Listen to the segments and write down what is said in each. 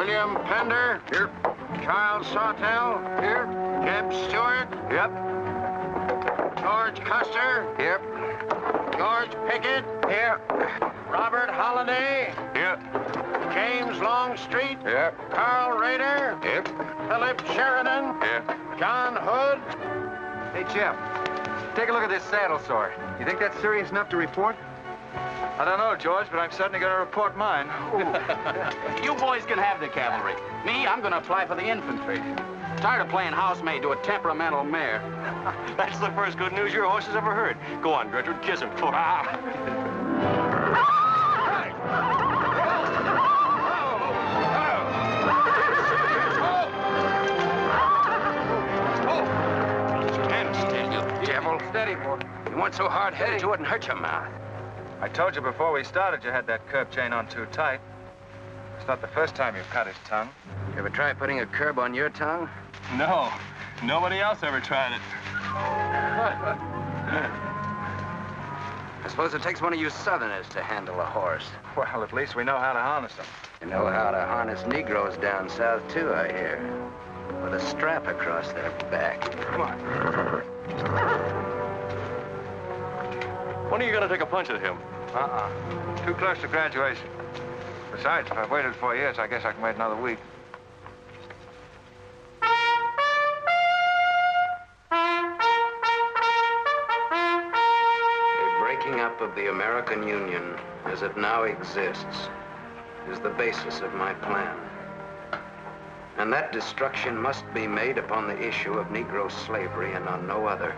William Pender. Here. Charles Sawtell. Here. Jeb Stewart. Yep. George Custer. Here. George Pickett. Here. Robert Holliday. Here. James Longstreet. Here. Carl Rader. Here. Philip Sheridan. Here. John Hood. Hey, Jim. Take a look at this saddle sore. You think that's serious enough to report? I don't know, George, but I'm certainly going to report mine. You boys can have the cavalry. Me, I'm going to apply for the infantry. Tired of playing housemaid to a temperamental mare. That's the first good news your horse has ever heard. Go on, Gertrude, kiss him. Stand still, you devil. Steady, boy. You weren't so hard-headed you wouldn't hurt your mouth. I told you before we started you had that curb chain on too tight. It's not the first time you've cut his tongue. You ever try putting a curb on your tongue? No. Nobody else ever tried it. I suppose it takes one of you Southerners to handle a horse. Well, at least we know how to harness them. You know how to harness Negroes down south, too, I hear. With a strap across their back. Come on. When are you going to take a punch at him? Too close to graduation. Besides, if I've waited 4 years, I guess I can wait another week. The breaking up of the American Union, as it now exists, is the basis of my plan. And that destruction must be made upon the issue of Negro slavery and on no other.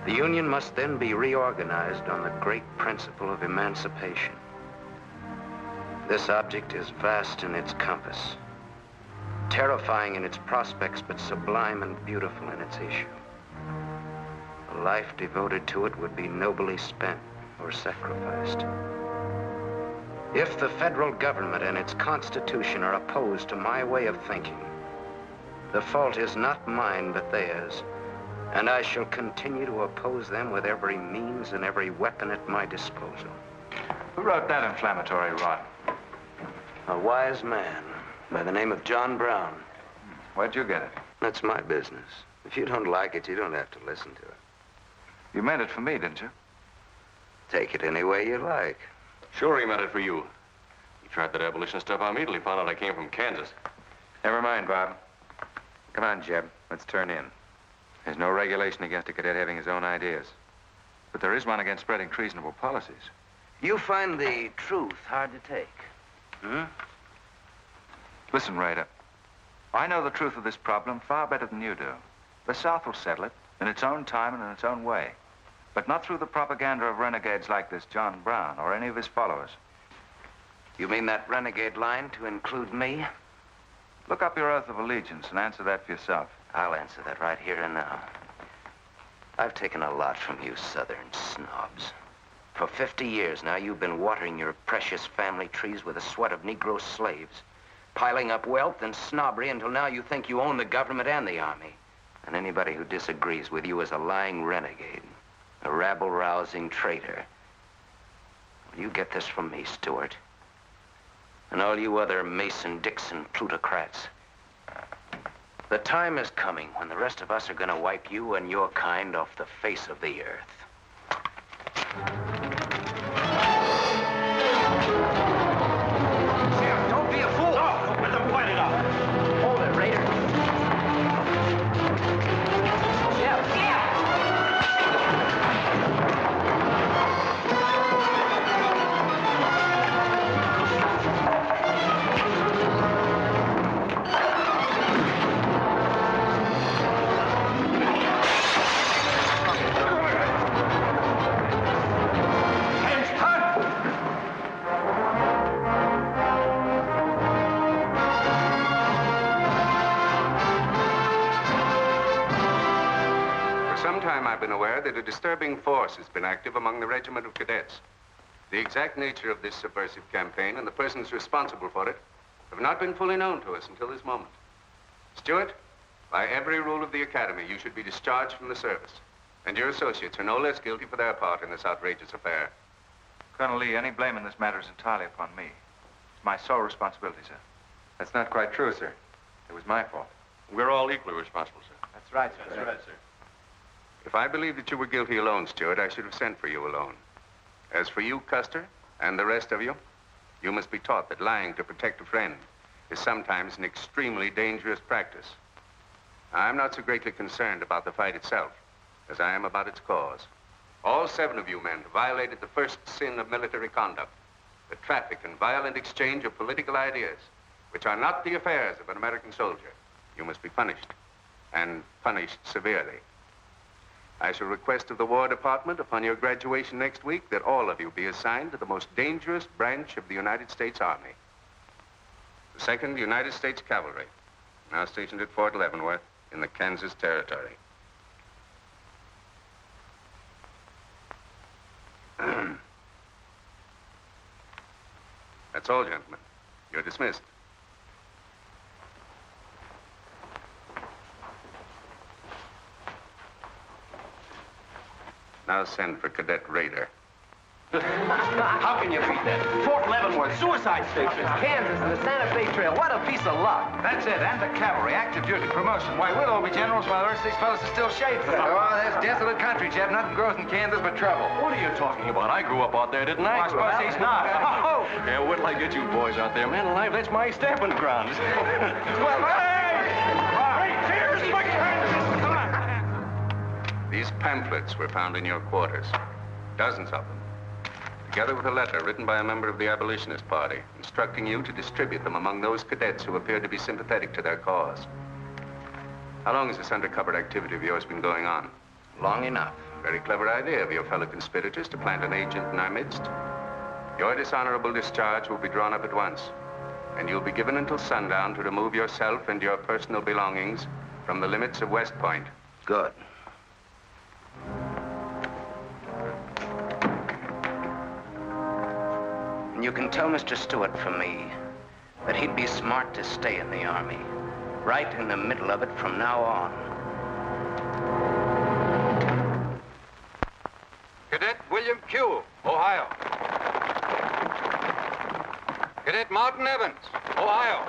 The Union must then be reorganized on the great principle of emancipation. This object is vast in its compass, terrifying in its prospects, but sublime and beautiful in its issue. A life devoted to it would be nobly spent or sacrificed. If the federal government and its constitution are opposed to my way of thinking, the fault is not mine, but theirs. And I shall continue to oppose them with every means and every weapon at my disposal. Who wrote that inflammatory rot? A wise man by the name of John Brown. Where'd you get it? That's my business. If you don't like it, you don't have to listen to it. You meant it for me, didn't you? Take it any way you like. Sure he meant it for you. He tried that abolition stuff on me till he found out I came from Kansas. Never mind, Bob. Come on, Jeb. Let's turn in. There's no regulation against a cadet having his own ideas. But there is one against spreading treasonable policies. You find the truth hard to take. Listen, Raider. I know the truth of this problem far better than you do. The South will settle it in its own time and in its own way. But not through the propaganda of renegades like this John Brown or any of his followers. You mean that renegade line to include me? Look up your oath of allegiance and answer that for yourself. I'll answer that right here and now. I've taken a lot from you Southern snobs. For 50 years now, you've been watering your precious family trees with the sweat of Negro slaves, piling up wealth and snobbery until now you think you own the government and the army. And anybody who disagrees with you is a lying renegade, a rabble-rousing traitor. Well, you get this from me, Stewart, and all you other Mason-Dixon plutocrats. The time is coming when the rest of us are going to wipe you and your kind off the face of the earth. Don't be a fool. No, let them fight it out. Hold it, Raider. I've been aware that a disturbing force has been active among the regiment of cadets. The exact nature of this subversive campaign and the persons responsible for it have not been fully known to us until this moment. Stewart, by every rule of the academy, you should be discharged from the service. And your associates are no less guilty for their part in this outrageous affair. Colonel Lee, any blame in this matter is entirely upon me. my sole responsibility, sir. That's not quite true, sir. It was my fault. We're all equally responsible, sir. That's right, sir. That's right, sir. If I believed that you were guilty alone, Stewart, I should have sent for you alone. As for you, Custer, and the rest of you, you must be taught that lying to protect a friend is sometimes an extremely dangerous practice. I'm not so greatly concerned about the fight itself as I am about its cause. All 7 of you men have violated the first sin of military conduct, the traffic and violent exchange of political ideas, which are not the affairs of an American soldier. You must be punished, and punished severely. I shall request of the War Department upon your graduation next week that all of you be assigned to the most dangerous branch of the United States Army. The 2nd United States Cavalry, now stationed at Fort Leavenworth in the Kansas Territory. That's all, gentlemen. You're dismissed. Now send for Cadet Raider. How can you beat that? Fort Leavenworth, suicide station, Kansas, and the Santa Fe Trail. What a piece of luck. That's it, and the cavalry, active duty, promotion. Why, we'll all be generals while the rest of these fellas are still shades. Oh, that's desolate country, Jeff. Nothing grows in Kansas but trouble. What are you talking about? I grew up out there, didn't I? I suppose he's not. Oh, yeah, wait till I get you boys out there. Man alive, that's my stamping grounds. Well, hey! Cheers, my friends! Come on! These pamphlets were found in your quarters. Dozens of them. Together with a letter written by a member of the Abolitionist Party, instructing you to distribute them among those cadets who appeared to be sympathetic to their cause. How long has this undercover activity of yours been going on? Long enough. Very clever idea of your fellow conspirators to plant an agent in our midst. Your dishonorable discharge will be drawn up at once, and you'll be given until sundown to remove yourself and your personal belongings from the limits of West Point. Good. And you can tell Mr. Stewart from me that he'd be smart to stay in the Army, right in the middle of it from now on. Cadet William Q., Ohio. Cadet Martin Evans, Ohio.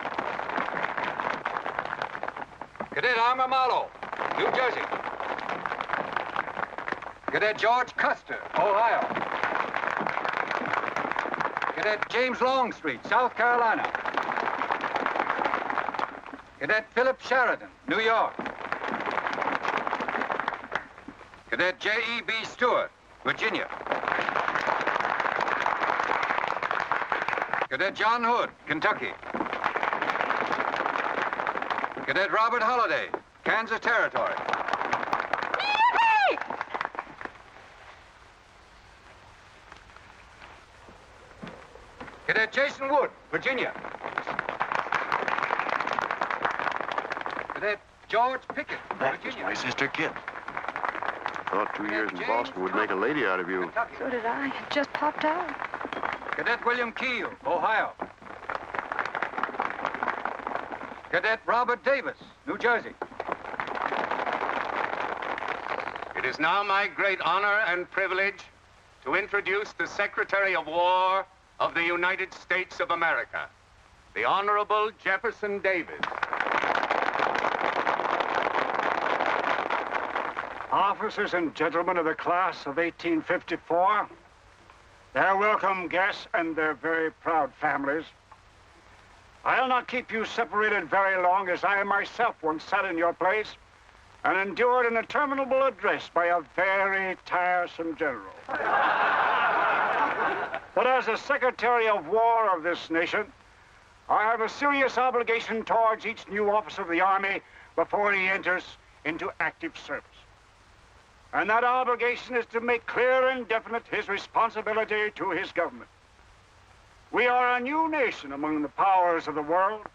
Cadet Armour Marlowe, New Jersey. Cadet George Custer, Ohio. Cadet James Longstreet, South Carolina. Cadet Philip Sheridan, New York. Cadet J.E.B. Stewart, Virginia. Cadet John Hood, Kentucky. Cadet Robert Holliday, Kansas Territory. Cadet Jason Wood, Virginia. Cadet George Pickett, Virginia. My sister Kit. Thought 2 years in Boston would make a lady out of you. Kentucky. So did I. It just popped out. Cadet William Keel, Ohio. Cadet Robert Davis, New Jersey. It is now my great honor and privilege to introduce the Secretary of War of the United States of America, the Honorable Jefferson Davis. Officers and gentlemen of the class of 1854, their welcome guests and their very proud families, I'll not keep you separated very long, as I myself once sat in your place and endured an interminable address by a very tiresome general. But as a Secretary of War of this nation, I have a serious obligation towards each new officer of the Army before he enters into active service. And that obligation is to make clear and definite his responsibility to his government. We are a new nation among the powers of the world.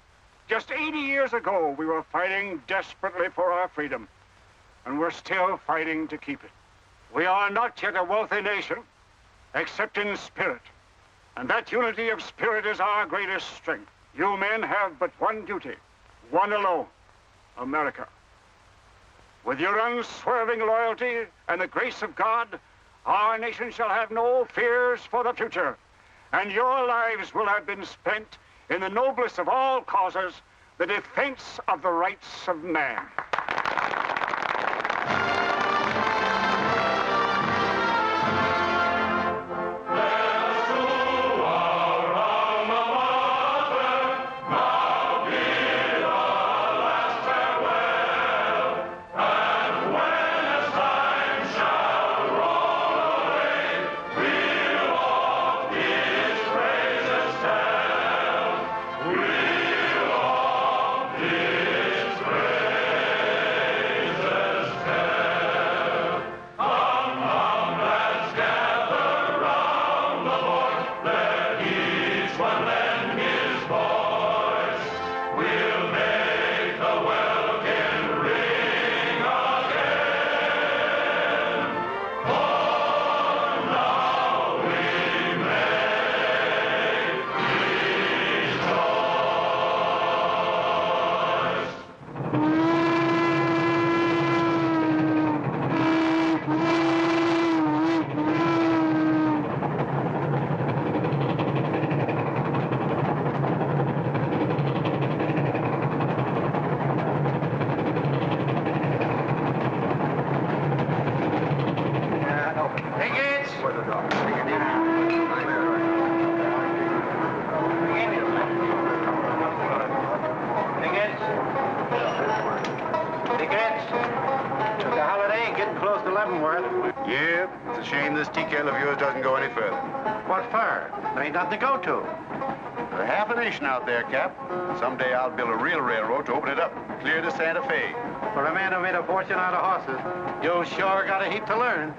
Just 80 years ago, we were fighting desperately for our freedom, and we're still fighting to keep it. We are not yet a wealthy nation, except in spirit, and that unity of spirit is our greatest strength. You men have but one duty, one alone: America. With your unswerving loyalty and the grace of God, our nation shall have no fears for the future, and your lives will have been spent in the noblest of all causes, the defense of the rights of man. Nothing to go to. There's half a nation out there, Cap. Someday I'll build a real railroad to open it up, clear to Santa Fe. For a man who made a fortune out of horses, you sure got a heap to learn.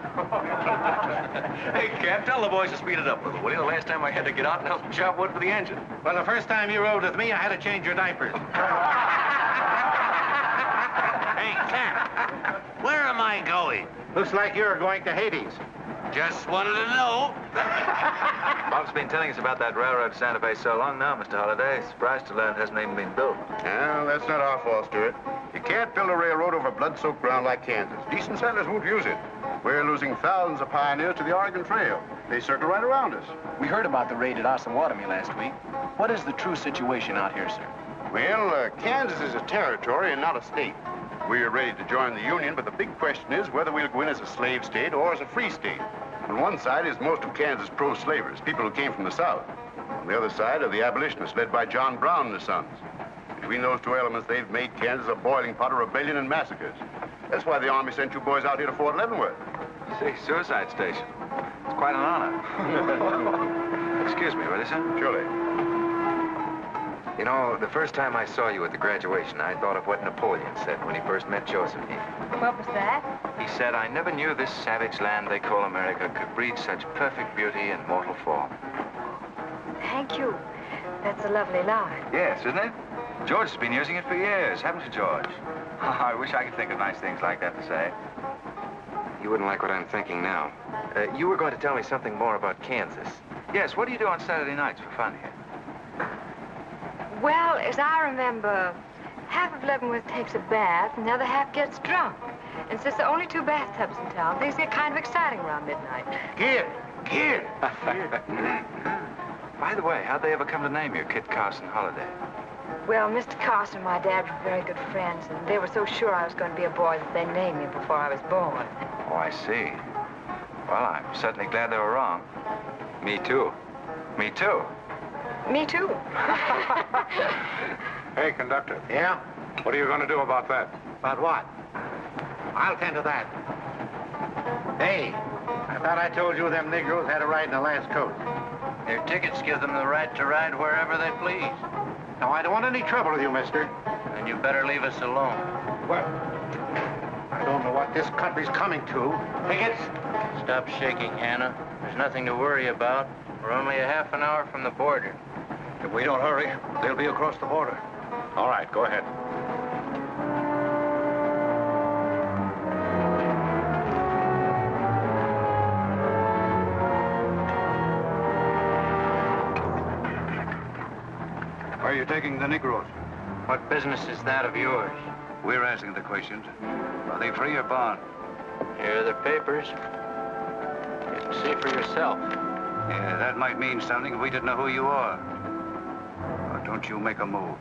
Hey, Cap, tell the boys to speed it up a little, will you? The last time I had to get out and help them chop wood for the engine. Well, the first time you rode with me, I had to change your diapers. Hey, Cap, where am I going? Looks like you're going to Hades. Just wanted to know. Bob's been telling us about that railroad to Santa Fe so long now, Mr. Holliday. Surprised to learn it hasn't even been built. Well, that's not our fault, Stuart. You can't build a railroad over blood-soaked ground like Kansas. Decent settlers won't use it. We're losing thousands of pioneers to the Oregon Trail. They circle right around us. We heard about the raid at Osawatomie last week. What is the true situation out here, sir? Well, Kansas is a territory and not a state. We're ready to join the Union, but the big question is whether we'll go in as a slave state or as a free state. On one side is most of Kansas pro-slavers, people who came from the South. On the other side are the abolitionists, led by John Brown and his sons. Between those two elements, they've made Kansas a boiling pot of rebellion and massacres. That's why the Army sent you boys out here to Fort Leavenworth. See, suicide station. It's quite an honor. Excuse me, will you, sir? Surely. You know, the first time I saw you at the graduation, I thought of what Napoleon said when he first met Josephine. What was that? He said, I never knew this savage land they call America could breed such perfect beauty in mortal form. Thank you. That's a lovely line. Yes, isn't it? George has been using it for years, haven't you, George? I wish I could think of nice things like that to say. You wouldn't like what I'm thinking now. You were going to tell me something more about Kansas. Yes, what do you do on Saturday nights for fun here? Well, as I remember, half of Leavenworth takes a bath and the other half gets drunk. And since there are only 2 bathtubs in town, things get kind of exciting around midnight. Kid! By the way, how'd they ever come to name you Kit Carson Holliday? Well, Mr. Carson and my dad were very good friends, and they were so sure I was going to be a boy that they named me before I was born. Oh, I see. Well, I'm certainly glad they were wrong. Me too. Me too. Me too. Hey, conductor. Yeah? What are you going to do about that? About what? I'll tend to that. Hey, I thought I told you them Negroes had a right in the last coach. Their tickets give them the right to ride wherever they please. Now, I don't want any trouble with you, mister. And you better leave us alone. Well, I don't know what this country's coming to. Tickets? Stop shaking, Hannah. There's nothing to worry about. We're only a half an hour from the border. If we don't hurry, they'll be across the border. All right, go ahead. Where are you taking the Negroes? What business is that of yours? We're asking the questions. Are they free or bond? Here are the papers. You can see for yourself. Yeah, that might mean something if we didn't know who you are. don't you make a move.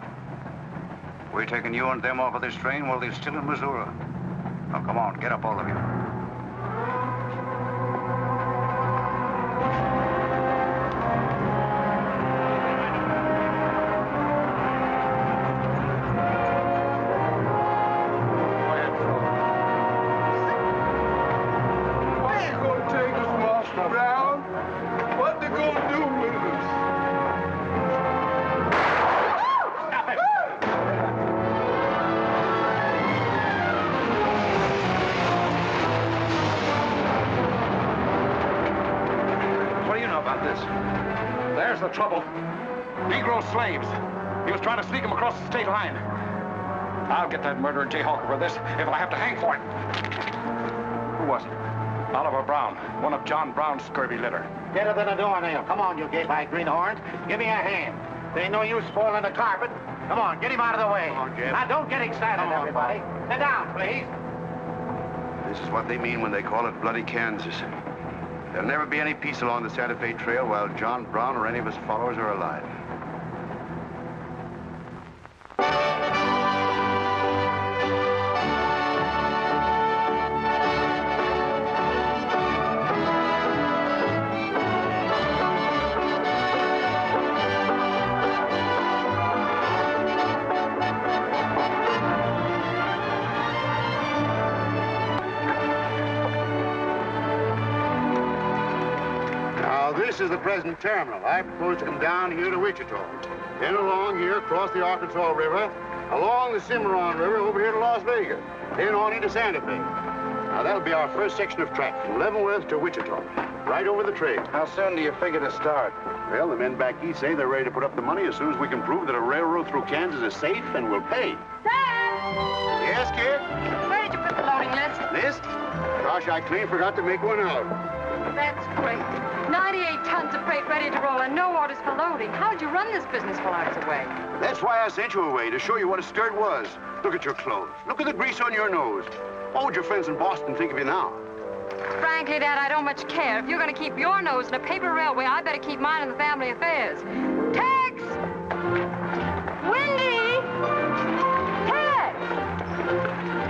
We're taking you and them off of this train while they're still in Missouri. Now, come on, get up, all of you. There's the trouble. Negro slaves. He was trying to sneak them across the state line. I'll get that murdering Jayhawk over this if I have to hang for it. Who was it? Oliver Brown, one of John Brown's scurvy litter. Better than a doornail. Come on, you gay-eyed greenhorns. Give me a hand. There ain't no use spoiling the carpet. Come on, get him out of the way. Come on, Jim. Now, don't get excited, everybody. Sit down, please. This is what they mean when they call it bloody Kansas. There'll never be any peace along the Santa Fe Trail while John Brown or any of his followers are alive. This is the present terminal. I propose to come down here to Wichita, then along here across the Arkansas River, along the Cimarron River over here to Las Vegas, then on into Santa Fe. Now, that'll be our first section of track from Leavenworth to Wichita, right over the trail. How soon do you figure to start? Well, the men back east say they're ready to put up the money as soon as we can prove that a railroad through Kansas is safe and will pay. Dad! Yes, kid? Where did you put the loading list? List? Gosh, I clean forgot to make one out. That's great. 98 tons of freight ready to roll and no orders for loading. How'd you run this business while I was away? That's why I sent you away, to show you what a skirt was. Look at your clothes. Look at the grease on your nose. What would your friends in Boston think of you now? Frankly, Dad, I don't much care. If you're going to keep your nose in a paper railway, I better keep mine in the family affairs. Tex! Wendy! Tex!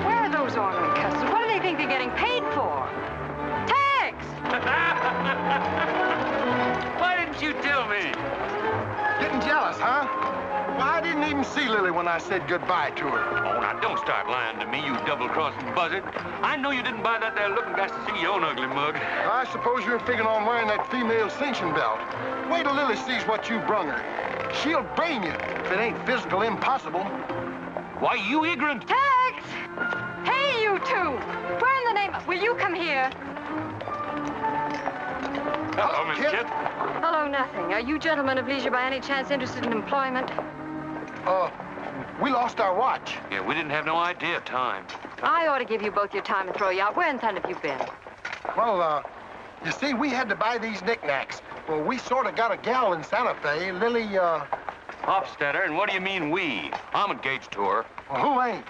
Where are those ornery customers? What do they think they're getting paid for? Tex! Why didn't you tell me? Getting jealous, huh? Well, I didn't even see Lily when I said goodbye to her. Oh, now, don't start lying to me, you double-crossing buzzard. I know you didn't buy that there looking glass to see your own ugly mug. I suppose you're figuring on wearing that female cinching belt. Wait till Lily sees what you brung her. She'll brain you if it ain't physical impossible. Why, you ignorant. Tex! Hey, you two! Where in the name of... Will you come here? Hello, Miss Kit. Hello, nothing. Are you gentlemen of leisure by any chance interested in employment? We lost our watch. Yeah, we didn't have no idea of time. I ought to give you both your time and throw you out. Where in town have you been? Well, you see, we had to buy these knickknacks. Well, we sort of got a gal in Santa Fe, Lily, Hofstadter, and what do you mean we? I'm engaged to her. Well, who ain't?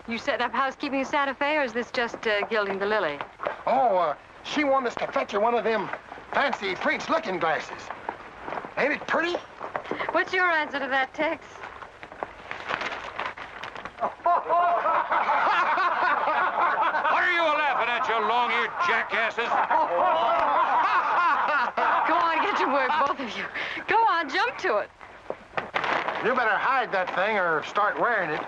You setting up housekeeping in Santa Fe, or is this just gilding the lily? Oh, she wanted us to fetch her one of them fancy French looking glasses. Ain't it pretty? What's your answer to that, Tex? What are you laughing at, you long-eared jackasses? Go on, get to work, both of you. Go on, jump to it. You better hide that thing or start wearing it.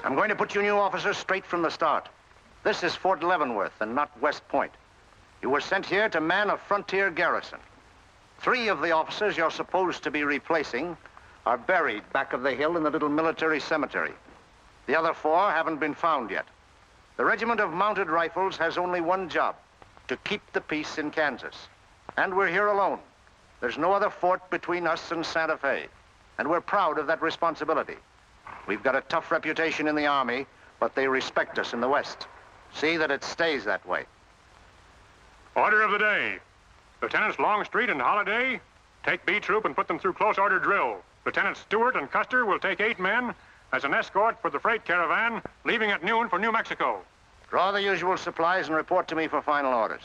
I'm going to put you new officers straight from the start. This is Fort Leavenworth and not West Point. You were sent here to man a frontier garrison. 3 of the officers you're supposed to be replacing are buried back of the hill in the little military cemetery. The other 4 haven't been found yet. The Regiment of Mounted Rifles has only one job, to keep the peace in Kansas. And we're here alone. There's no other fort between us and Santa Fe, and we're proud of that responsibility. We've got a tough reputation in the Army, but they respect us in the West. See that it stays that way. Order of the day. Lieutenants Longstreet and Holliday, take B Troop and put them through close order drill. Lieutenants Stewart and Custer will take 8 men as an escort for the freight caravan, leaving at noon for New Mexico. Draw the usual supplies and report to me for final orders.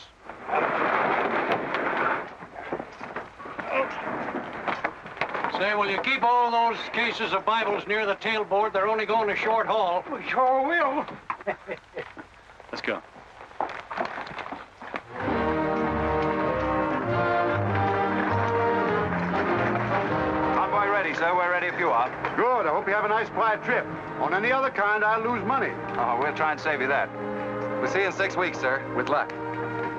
Say, will you keep all those cases of Bibles near the tailboard? They're only going a short haul. We sure will. Let's go. Convoy ready, sir. We're ready if you are. Good. I hope you have a nice, quiet trip. On any other kind, I'll lose money. Oh, we'll try and save you that. We'll see you in 6 weeks, sir. With luck.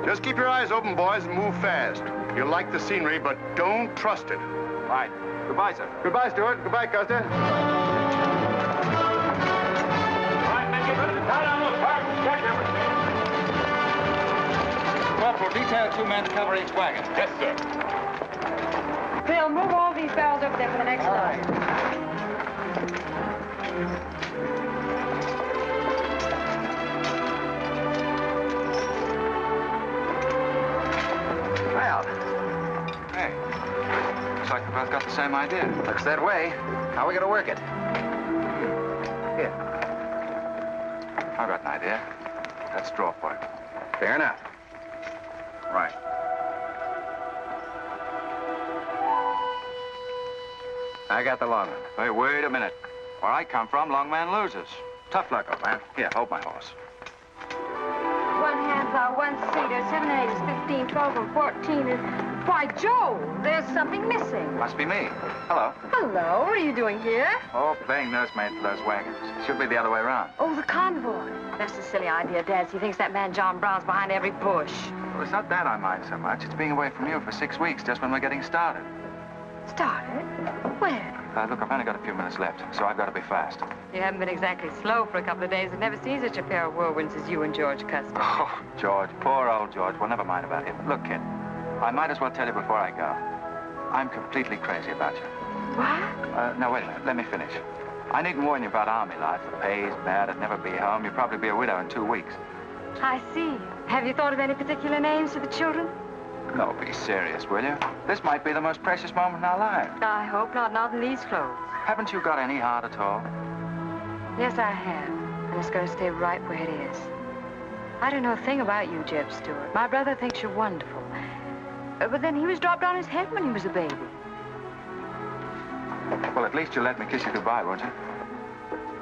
Just keep your eyes open, boys, and move fast. You'll like the scenery, but don't trust it. Right. Goodbye, sir. Goodbye, Stewart. Goodbye, Custer. All right, men, get ready to tie down those parts and check everything. Corporal, detail 2 men to cover each wagon. Yes, sir. Phil, move all these barrels over there for the next load. Well. Hey. Looks like we both got the same idea. Looks that way. How are we going to work it? Here. I've got an idea. Let's draw for it. Fair enough. Right. I got the long one. Hey, wait a minute. Where I come from, long man loses. Tough luck, old man. Here, hold my horse. 1 handsaw, 1 seater, 7 and 8 is 15, 12 and 14 is... Why, Joe, there's something missing. Must be me. Hello. Hello, what are you doing here? Oh, playing nursemaid for those wagons. Should be the other way around. Oh, the convoy. That's a silly idea, Dad. He thinks that man John Brown's behind every bush. Well, it's not that I mind so much. It's being away from you for 6 weeks, just when we're getting started. Started? Where? Look, I've only got a few minutes left, so I've got to be fast. You haven't been exactly slow for a couple of days. I've never seen such a pair of whirlwinds as you and George Custer. Oh, George, poor old George. Well, never mind about him. Look, kid, I might as well tell you before I go. I'm completely crazy about you. What? Now, wait a minute. Let me finish. I needn't warn you about army life. The pay's bad. I'd never be home. You'd probably be a widow in 2 weeks. I see. Have you thought of any particular names for the children? No, be serious, will you? This might be the most precious moment in our lives. I hope not, not in these clothes. Haven't you got any heart at all? Yes, I have. And it's going to stay right where it is. I don't know a thing about you, Jeb Stewart. My brother thinks you're wonderful. But then he was dropped on his head when he was a baby. Well, at least you'll let me kiss you goodbye, won't you?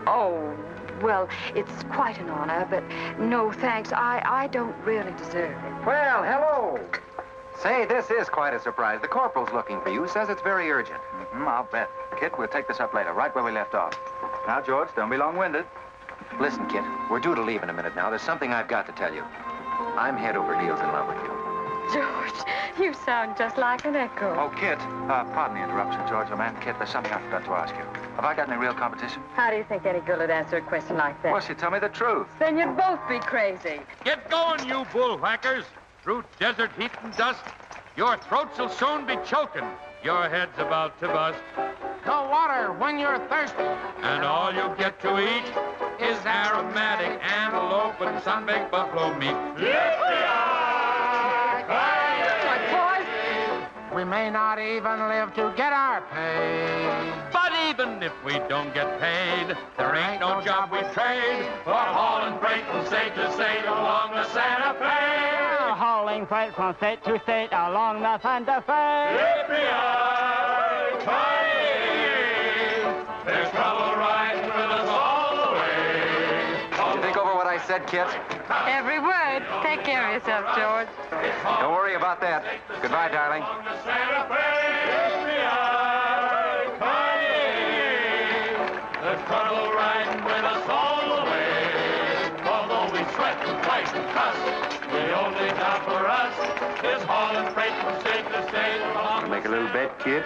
Oh, well, it's quite an honor, but no thanks. I don't really deserve it. Well, hello. Say, this is quite a surprise. The corporal's looking for you. Says it's very urgent. I'll bet. Kit, we'll take this up later, right where we left off. Now, George, don't be long-winded. Listen, Kit, we're due to leave in a minute now. There's something I've got to tell you. I'm head over heels in love with you. George, you sound just like an echo. Oh, Kit, pardon the interruption, George, old man. Kit, there's something I forgot to ask you. Have I got any real competition? How do you think any girl would answer a question like that? Well, she'd tell me the truth. Then you'd both be crazy. Get going, you bullwhackers. Through desert heat and dust, your throats will soon be choking. Your head's about to bust. No water when you're thirsty. And all you get to eat is aromatic antelope and sun-baked buffalo meat. We may not even live to get our pay. But even if we don't get paid, there ain't no job we trade for hauling freight from state to state along the Santa Fe. Hauling freight from state to state along the Santa Fe. There's trouble riding with us all the way. Did you think over what I said, Kit? Every word. Take care of yourself, George. Don't worry about that. Goodbye, darling. There's trouble riding with us all the way. Although we sweat and fight and cuss, the only job for us is hauling freight from state to state along. Make a little bet, kid?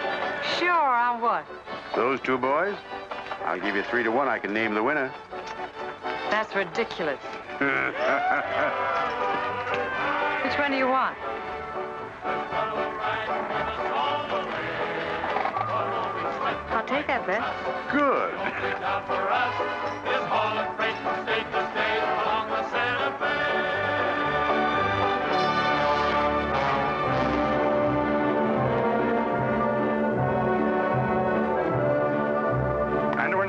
Sure, on what? Those 2 boys? I'll give you 3 to 1. I can name the winner. That's ridiculous. Which one do you want? I'll take that bet. Good. For us is hauling freight from state to state along the Santa Fe.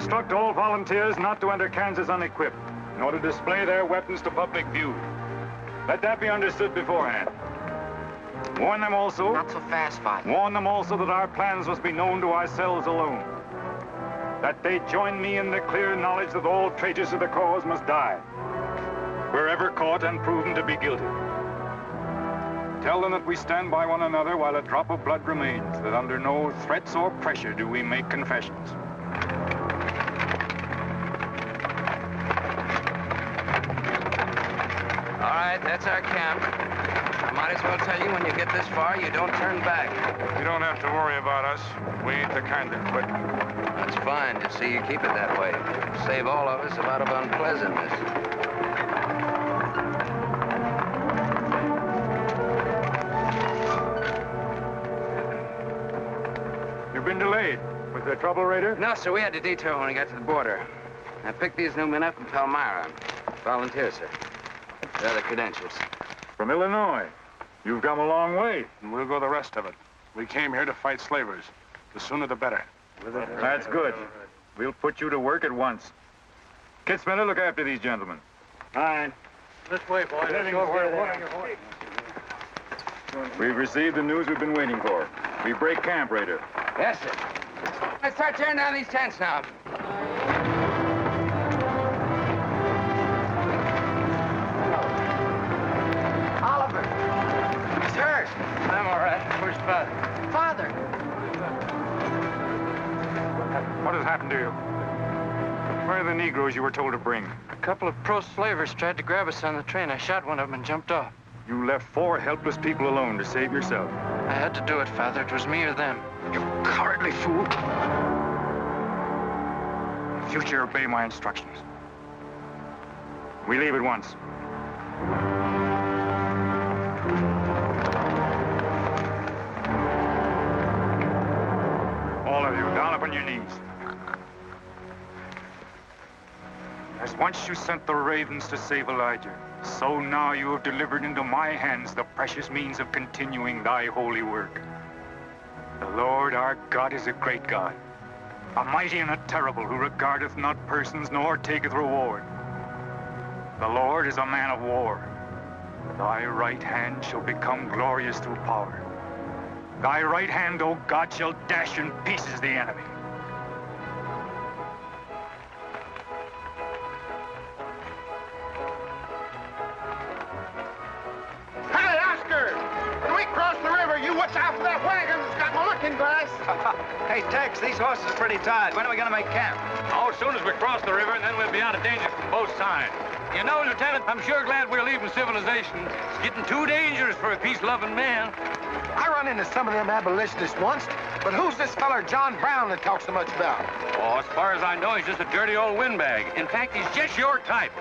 instruct all volunteers not to enter Kansas unequipped, nor to display their weapons to public view. Let that be understood beforehand. Warn them also... Not so fast, Father. Warn them also that our plans must be known to ourselves alone. That they join me in the clear knowledge that all traitors to the cause must die, wherever caught and proven to be guilty. Tell them that we stand by one another while a drop of blood remains, that under no threats or pressure do we make confessions. All right, that's our camp. I might as well tell you, when you get this far, you don't turn back. You don't have to worry about us. We ain't the kind that quit. That's fine. Just see you keep it that way. Save all of us a lot of unpleasantness. You've been delayed. Was there trouble, Raider? No, sir. We had to detour when we got to the border. I picked these new men up in Palmyra. Volunteers, sir. There are the credentials. From Illinois. You've come a long way. And we'll go the rest of it. We came here to fight slavers. The sooner the better. That's good. We'll put you to work at once. Kid Spinner, look after these gentlemen. Fine. This way, boys. Let's go where the water. We've received the news we've been waiting for. We break camp, Raider. Yes, sir. Let's start tearing down these tents now. Oliver. He's hurt. I'm all right. Where's Father? Father. What has happened to you? Where are the Negroes you were told to bring? A couple of pro-slavers tried to grab us on the train. I shot one of them and jumped off. You left 4 helpless people alone to save yourself. I had to do it, Father. It was me or them. You cowardly fool. In future, obey my instructions. We leave at once. All of you, down upon your knees. As once you sent the ravens to save Elijah, so now you have delivered into my hands the precious means of continuing thy holy work. The Lord our God is a great God, a mighty and a terrible, who regardeth not persons nor taketh reward. The Lord is a man of war. Thy right hand shall become glorious through power. Thy right hand, O God, shall dash in pieces the enemy. Hey, Oscar! When we cross the river, you watch out for that wagon that's got my looking glass. Hey, Tex, these horses are pretty tired. When are we going to make camp? Oh, as soon as we cross the river, and then we'll be out of danger from both sides. You know, Lieutenant, I'm sure glad we're leaving civilization. It's getting too dangerous for a peace-loving man. I run into some of them abolitionists once, but who's this feller John Brown that talks so much about? Oh, as far as I know, he's just a dirty old windbag. In fact, he's just your type.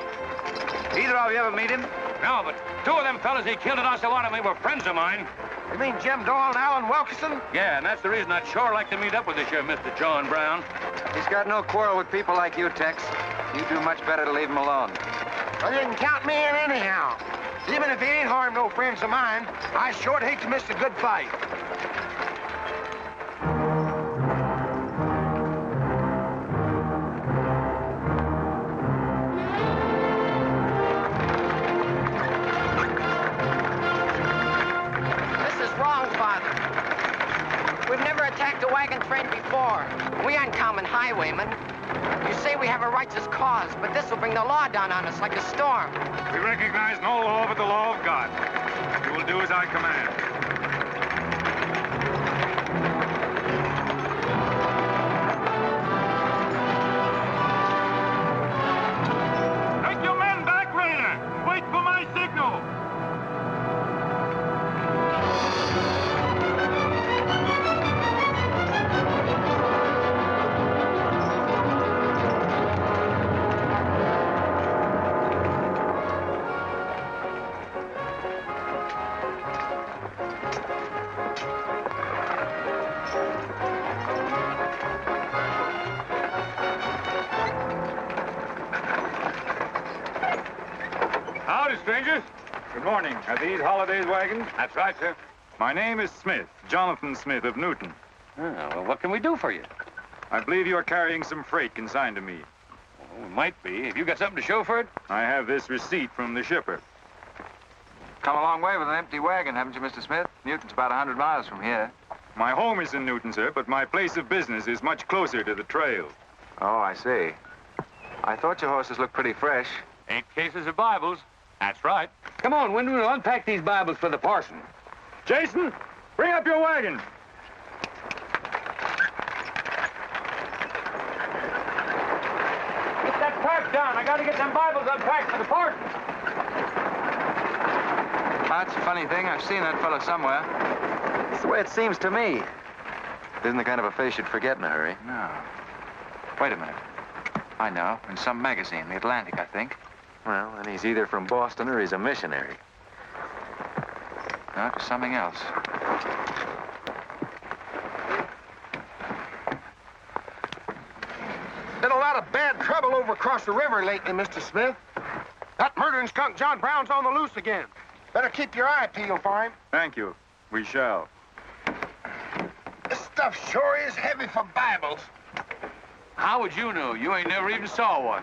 Either of you ever meet him? No, but 2 of them fellas he killed at Osawatomie were friends of mine. You mean Jim Doyle and Alan Wilkerson? Yeah, and that's the reason I'd sure like to meet up with this here Mr. John Brown. He's got no quarrel with people like you, Tex. You do much better to leave him alone. Well, you can count me in anyhow. Even if he ain't harmed no friends of mine, I sure hate to miss a good fight. This is wrong, Father. We've never attacked a wagon train before. We aren't common highwaymen. You say we have a righteous cause, but this will bring the law down on us like a storm. We recognize no law but the law of God. You will do as I command. Take your men back, Raider. Wait for my signal. Howdy, strangers. Good morning. Are these Holiday's wagons? That's right, sir. My name is Smith, Jonathan Smith of Newton. Oh, well, what can we do for you? I believe you are carrying some freight consigned to me. Oh, it might be. Have you got something to show for it? I have this receipt from the shipper. Come a long way with an empty wagon, haven't you, Mr. Smith? Newton's about 100 miles from here. My home is in Newton, sir, but my place of business is much closer to the trail. Oh, I see. I thought your horses looked pretty fresh. 8 cases of Bibles. That's right. Come on, Wyndham, we'll unpack these Bibles for the parson. Jason, bring up your wagon. Get that pack down. I gotta get them Bibles unpacked for the parson. That's a funny thing. I've seen that fellow somewhere. It's the way it seems to me. It isn't the kind of a face you'd forget in a hurry. No. Wait a minute. I know. In some magazine, The Atlantic, I think. Well, then he's either from Boston or he's a missionary. No, it's something else. Been a lot of bad trouble over across the river lately, Mr. Smith. That murdering skunk John Brown's on the loose again. Better keep your eye peeled for him. Thank you. We shall. This stuff sure is heavy for Bibles. How would you know? You ain't never even saw one.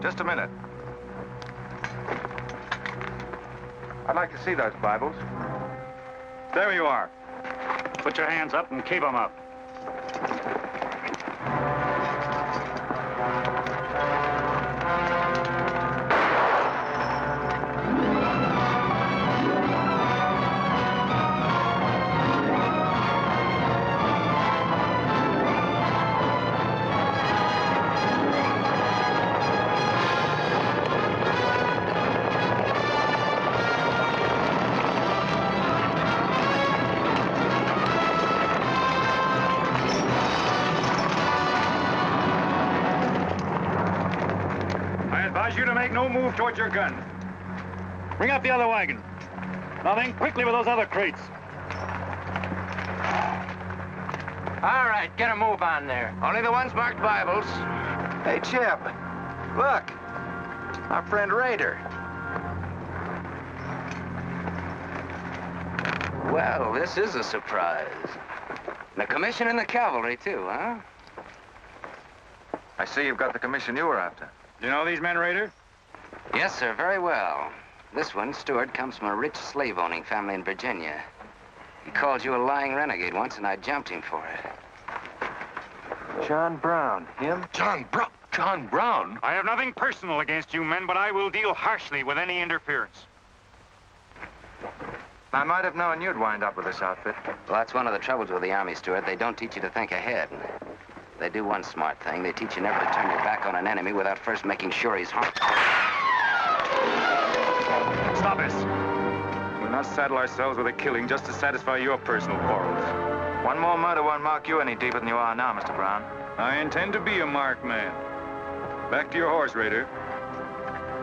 Just a minute. I'd like to see those Bibles. There you are. Put your hands up and keep them up. You to make no move towards your gun. Bring up the other wagon. Now then, quickly with those other crates. All right, get a move on there. Only the ones marked Bibles. Hey, Chip. Look. Our friend Raider. Well, this is a surprise. And a commission in the cavalry, too, huh? I see you've got the commission you were after. Do you know these men, Raider? Yes, sir, very well. This one, Stewart, comes from a rich slave-owning family in Virginia. He called you a lying renegade once, and I jumped him for it. John Brown. Him? John Brown. John Brown? I have nothing personal against you men, but I will deal harshly with any interference. I might have known you'd wind up with this outfit. Well, that's one of the troubles with the Army, Stewart. They don't teach you to think ahead. They do one smart thing. They teach you never to turn your back on an enemy without first making sure he's harmed. Stop us. We'll not saddle ourselves with a killing just to satisfy your personal quarrels. One more murder won't mark you any deeper than you are now, Mr. Brown. I intend to be a marked man. Back to your horse, Raider.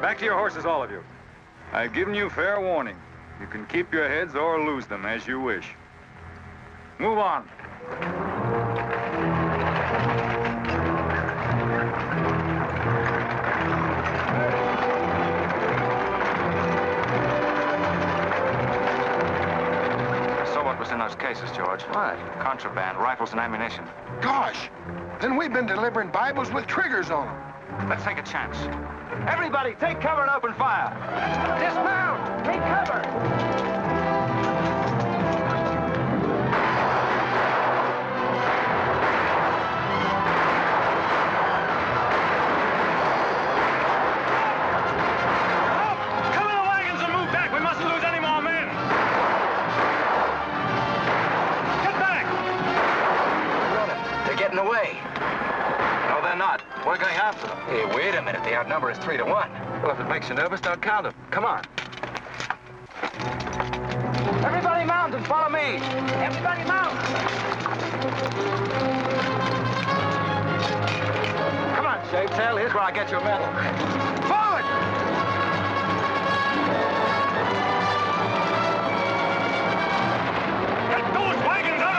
Back to your horses, all of you. I've given you fair warning. You can keep your heads or lose them as you wish. Move on. In those cases, George. What? Contraband, rifles and ammunition. Gosh, then we've been delivering Bibles with triggers on them. Let's take a chance. Everybody, take cover and open fire. Dismount! Take cover! We're going after them. Hey, wait a minute. They outnumber us 3 to 1. Well, if it makes you nervous, don't count them. Come on. Everybody mount and follow me. Everybody mount. Come on, Shave Tail. Here's where I get your medal. Forward! Get those wagons out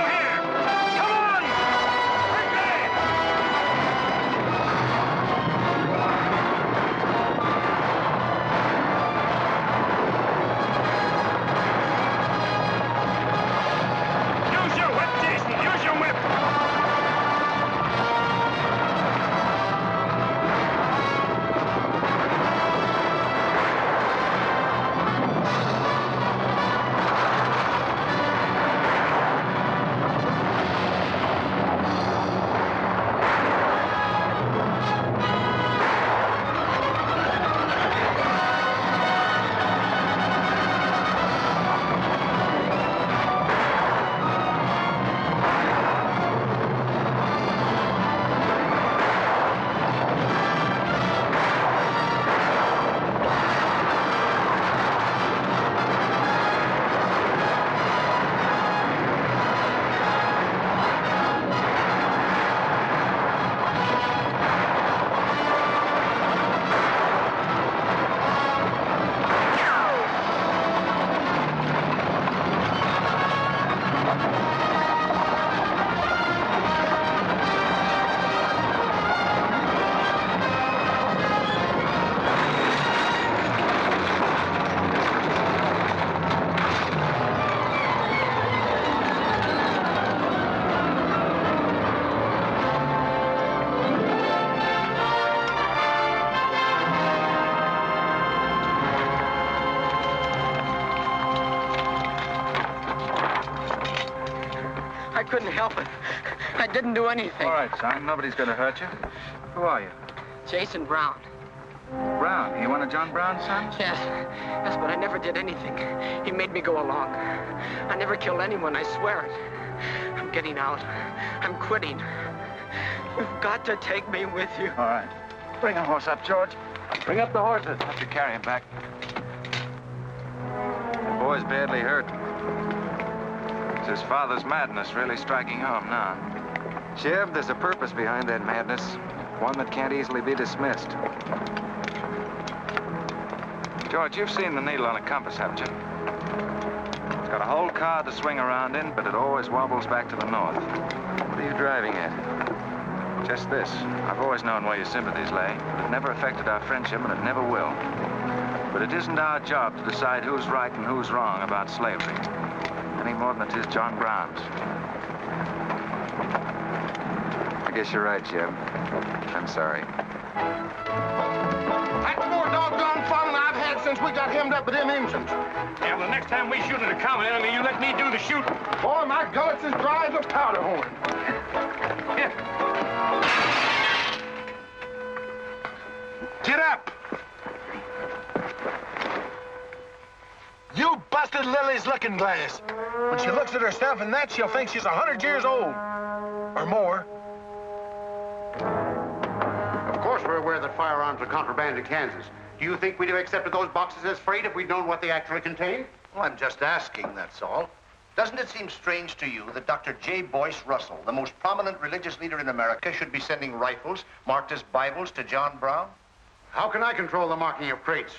I couldn't help it. I didn't do anything. All right, son. Nobody's going to hurt you. Who are you? Jason Brown. Brown. You one of John Brown's sons? Yes. Yes, but I never did anything. He made me go along. I never killed anyone, I swear it. I'm getting out. I'm quitting. You've got to take me with you. All right. Bring a horse up, George. Bring up the horses. Have to carry him back. The boy's badly hurt. It's his father's madness really striking home now. Chev, there's a purpose behind that madness. One that can't easily be dismissed. George, you've seen the needle on a compass, haven't you? It's got a whole card to swing around in, but it always wobbles back to the north. What are you driving at? Just this. I've always known where your sympathies lay. It never affected our friendship, and it never will. But it isn't our job to decide who's right and who's wrong about slavery. Any more than it is John Brown's. I guess you're right, Jim. I'm sorry. That's more doggone fun than I've had since we got hemmed up with them engines. Yeah, well, the next time we shoot at a common enemy, you let me do the shooting. Boy, my gullets is dry as a powder horn. Get up! You busted Lily's looking glass. When she looks at herself in that, she'll think she's 100 years old. Or more. Of course we're aware that firearms are contraband in Kansas. Do you think we'd have accepted those boxes as freight if we'd known what they actually contained? Well, I'm just asking, that's all. Doesn't it seem strange to you that Dr. J. Boyce Russell, the most prominent religious leader in America, should be sending rifles marked as Bibles to John Brown? How can I control the marking of crates?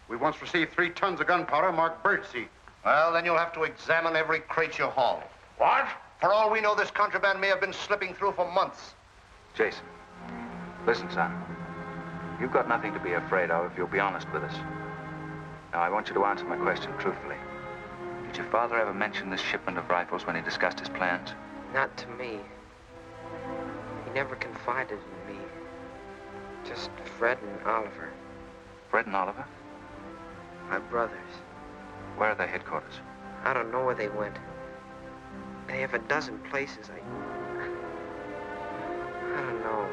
We once received 3 tons of gunpowder marked birdseed. Well, then you'll have to examine every crate you haul. What? For all we know, this contraband may have been slipping through for months. Jason, listen, son. You've got nothing to be afraid of if you'll be honest with us. Now, I want you to answer my question truthfully. Did your father ever mention this shipment of rifles when he discussed his plans? Not to me. He never confided in me. Just Fred and Oliver. Fred and Oliver? My brothers. Where are their headquarters? I don't know where they went. They have a dozen places. I don't know.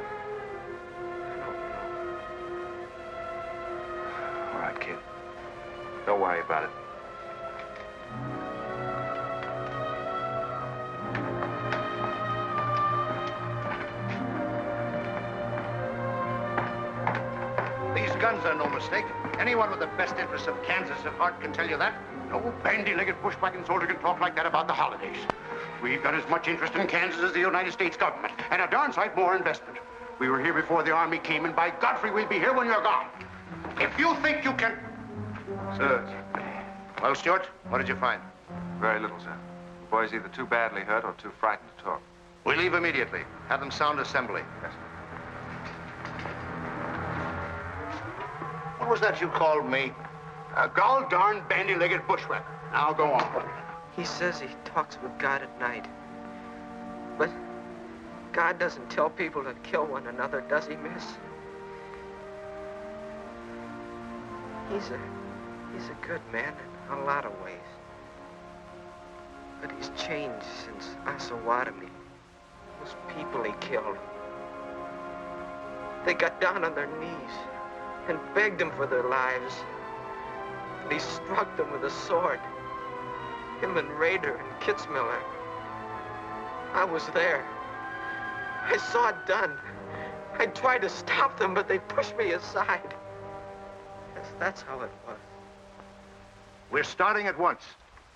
All right, kid. Don't worry about it. These guns are no mistake. Anyone with the best interests of Kansas at heart can tell you that. No bandy-legged bushwhacking soldier can talk like that about the holidays. We've got as much interest in Kansas as the United States government, and a darn sight more investment. We were here before the Army came, and by Godfrey, we'll be here when you're gone. If you think you can... Sir. Well, Stuart, what did you find? Very little, sir. The boy's either too badly hurt or too frightened to talk. We leave immediately. Have them sound assembly. Yes, sir. What was that you called me? A gall-darn bandy-legged bushwhacker. Now go on. He says he talks with God at night. But God doesn't tell people to kill one another, does he, miss? He's a good man in a lot of ways. But he's changed since Osawatomie. Those people he killed. They got down on their knees and begged him for their lives. But he struck them with a sword. Him and Rader and Kitzmiller. I was there. I saw it done. I tried to stop them, but they pushed me aside. Yes, that's how it was. We're starting at once.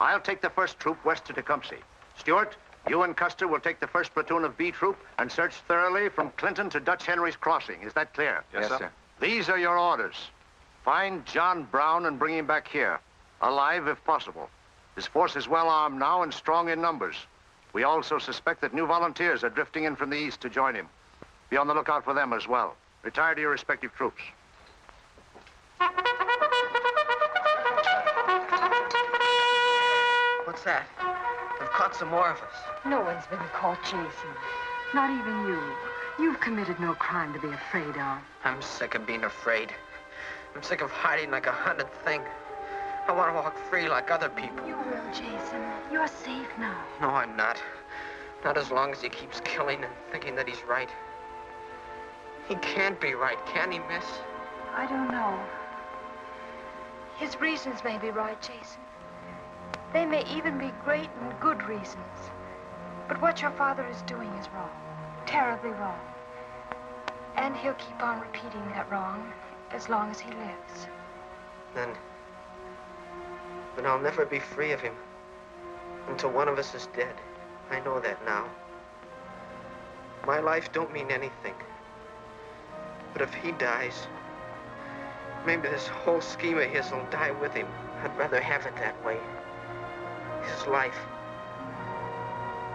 I'll take the first troop west to Tecumseh. Stuart, you and Custer will take the first platoon of B Troop and search thoroughly from Clinton to Dutch Henry's Crossing. Is that clear? Yes, sir. These are your orders. Find John Brown and bring him back here, alive if possible. His force is well armed now and strong in numbers. We also suspect that new volunteers are drifting in from the east to join him. Be on the lookout for them as well. Retire to your respective troops. What's that? They've caught some more of us. No one's been caught, Jason. Not even you. You've committed no crime to be afraid of. I'm sick of being afraid. I'm sick of hiding like a hunted thing. I want to walk free like other people. You will, Jason. You're safe now. No, I'm not. Not as long as he keeps killing and thinking that he's right. He can't be right, can he, miss? I don't know. His reasons may be right, Jason. They may even be great and good reasons. But what your father is doing is wrong. Terribly wrong. And he'll keep on repeating that wrong as long as he lives. Then I'll never be free of him until one of us is dead. I know that now. My life don't mean anything. But if he dies, maybe this whole scheme of his will die with him. I'd rather have it that way. His life.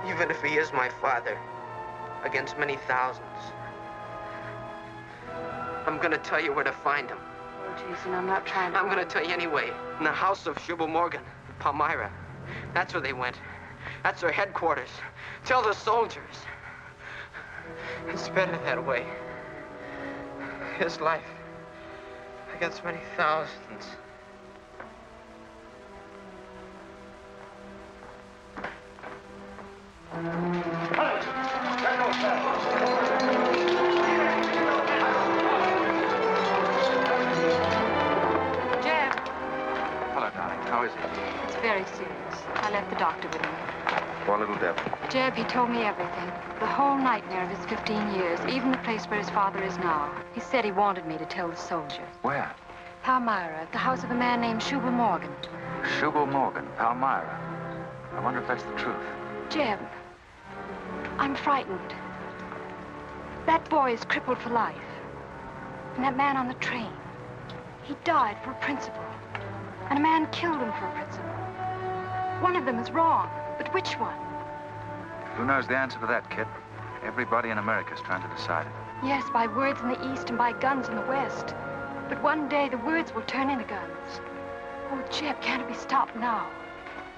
Even if he is my father, against many thousands. I'm gonna tell you where to find him. Oh, Jason, I'm not trying to... I'm gonna tell you anyway. In the house of Shubal Morgan, Palmyra. That's where they went. That's their headquarters. Tell the soldiers. It's better that way. His life against many thousands. Jeb. Hello, darling. How is he? It's very serious. I left the doctor with him. Poor little devil. Jeb, he told me everything. The whole nightmare of his 15 years, even the place where his father is now. He said he wanted me to tell the soldiers. Where? Palmyra, at the house of a man named Shubal Morgan. Shubal Morgan, Palmyra. I wonder if that's the truth. Jeb, I'm frightened. That boy is crippled for life. And that man on the train, he died for a principle. And a man killed him for a principle. One of them is wrong, but which one? Who knows the answer to that, kid? Everybody in America's trying to decide it. Yes, by words in the East and by guns in the West. But one day the words will turn into guns. Oh, Jeb, can't it be stopped now?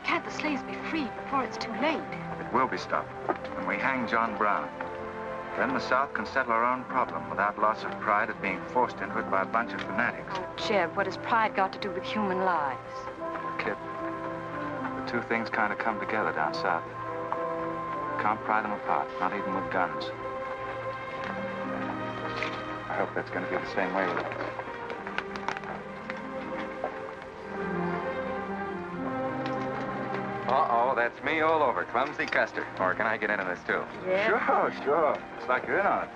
Can't the slaves be freed before it's too late? It will be stopped when we hang John Brown. Then the South can settle our own problem without loss of pride at being forced into it by a bunch of fanatics. Oh, Jeb, what has pride got to do with human lives? Kid, the two things kind of come together down south. Can't pry them apart, not even with guns. I hope that's going to be the same way with us. Uh-oh, that's me all over, Clumsy Custer. Or can I get into this, too? Yeah. Sure. Looks like you're in on it.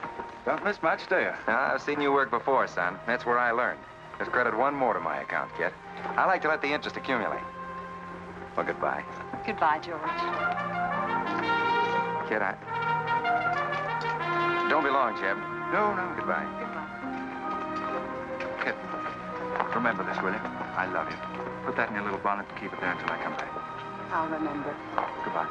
Don't miss much, do you? I've seen you work before, son. That's where I learned. Just credit one more to my account, kid. I like to let the interest accumulate. Well, goodbye. Goodbye, George. Kid, don't be long, Jeb. No. Goodbye. Kid, remember this, will you? I love you. Put that in your little bonnet and keep it there until I come back. I'll remember. Goodbye.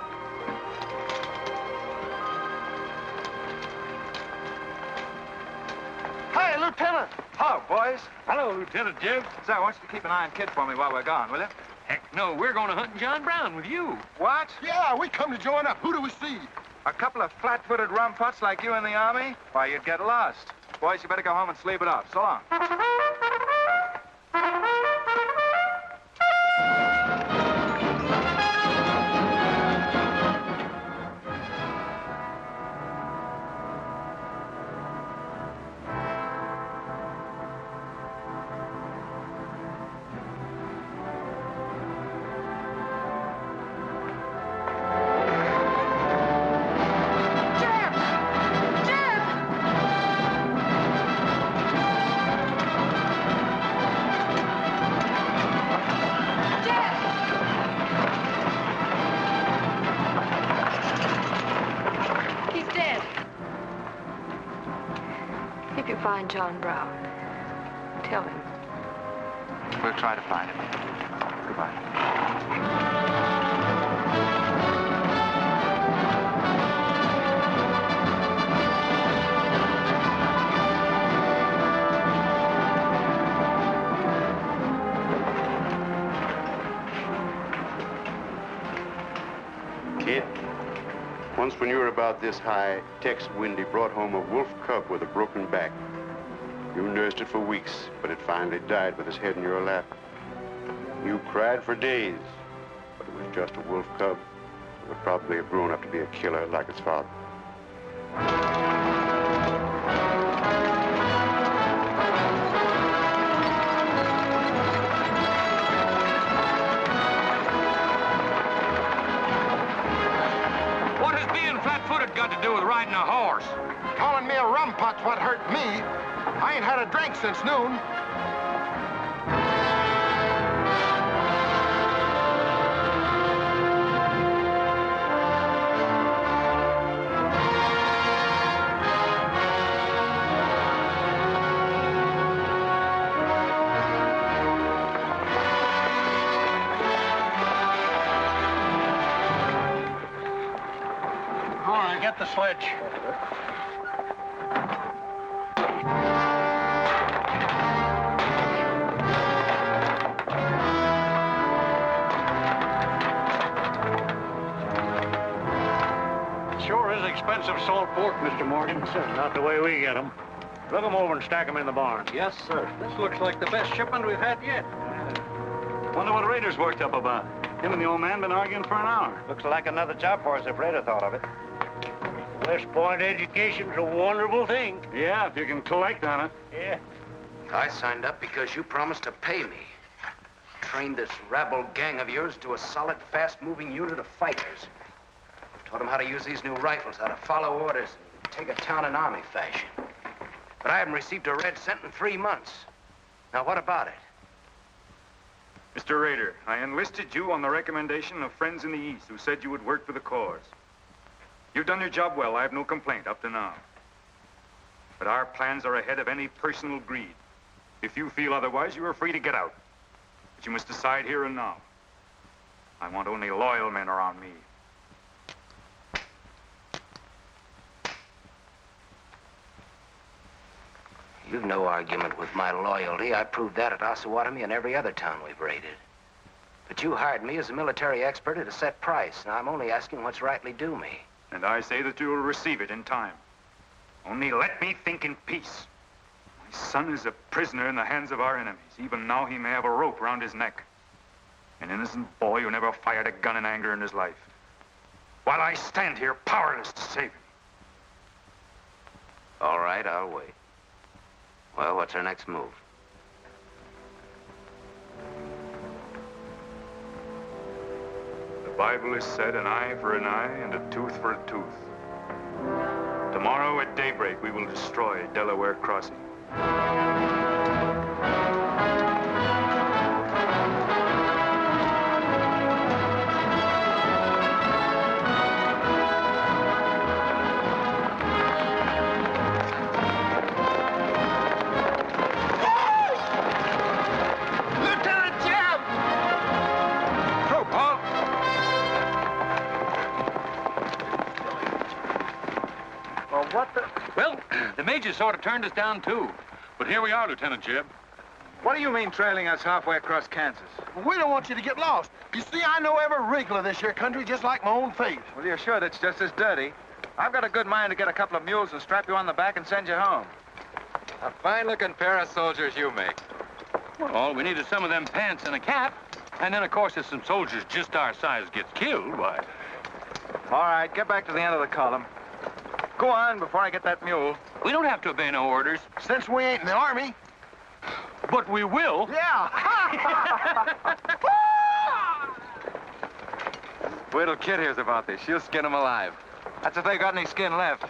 Hey, Lieutenant! Hello, boys. Hello, Lieutenant Jeb. Say, I want you to keep an eye on Kid for me while we're gone, will you? Heck no, we're going to hunt John Brown with you. What? Yeah, we come to join up. Who do we see? A couple of flat-footed rumputs like you in the Army? Why, you'd get lost. Boys, you better go home and sleep it off. So long. Find John Brown. Tell him. We'll try to find him. Goodbye. Kid, once when you were about this high, Tex Windy brought home a wolf cub with a broken back. You nursed it for weeks, but it finally died with its head in your lap. You cried for days, but it was just a wolf cub. would probably have grown up to be a killer like his father. What has being flat-footed got to do with riding a horse? Calling me a rum pot's what hurt me. I ain't had a drink since noon. All right, get the sledge. Sure is expensive salt pork, Mr. Morgan. Not the way we get them. Look them over and stack them in the barn. Yes, sir. This looks like the best shipment we've had yet. Wonder what Rader's worked up about. Him and the old man been arguing for an hour. Looks like another job for us if Raider thought of it. West Point education's a wonderful thing. Yeah, if you can collect on it. Yeah. I signed up because you promised to pay me. Trained this rabble gang of yours to a solid, fast-moving unit of fighters. Taught them how to use these new rifles, how to follow orders, and take a town in army fashion. But I haven't received a red cent in 3 months. Now, what about it? Mr. Rader, I enlisted you on the recommendation of friends in the East who said you would work for the cause. You've done your job well. I have no complaint up to now. But our plans are ahead of any personal greed. If you feel otherwise, you are free to get out. But you must decide here and now. I want only loyal men around me. You've no argument with my loyalty. I proved that at Osawatomie and every other town we've raided. But you hired me as a military expert at a set price. Now, I'm only asking what's rightly due me. And I say that you will receive it in time. Only let me think in peace. My son is a prisoner in the hands of our enemies. Even now, he may have a rope round his neck. An innocent boy who never fired a gun in anger in his life. While I stand here powerless to save him. All right, I'll wait. Well, what's our next move? The Bible has said an eye for an eye and a tooth for a tooth. Tomorrow at daybreak, we will destroy Delaware Crossing. Well, the major sort of turned us down, too. But here we are, Lieutenant Jeb. What do you mean trailing us halfway across Kansas? We don't want you to get lost. You see, I know every wrinkle of this here country just like my own face. Well, you're sure that's just as dirty? I've got a good mind to get a couple of mules and strap you on the back and send you home. A fine-looking pair of soldiers you make. Well, all we need is some of them pants and a cap. And then, of course, if some soldiers just our size gets killed, why... All right, get back to the end of the column. Go on before I get that mule. We don't have to obey no orders. Since we ain't in the army. But we will. Yeah. Wait till Kid hears about this. She'll skin him alive. That's if they got any skin left.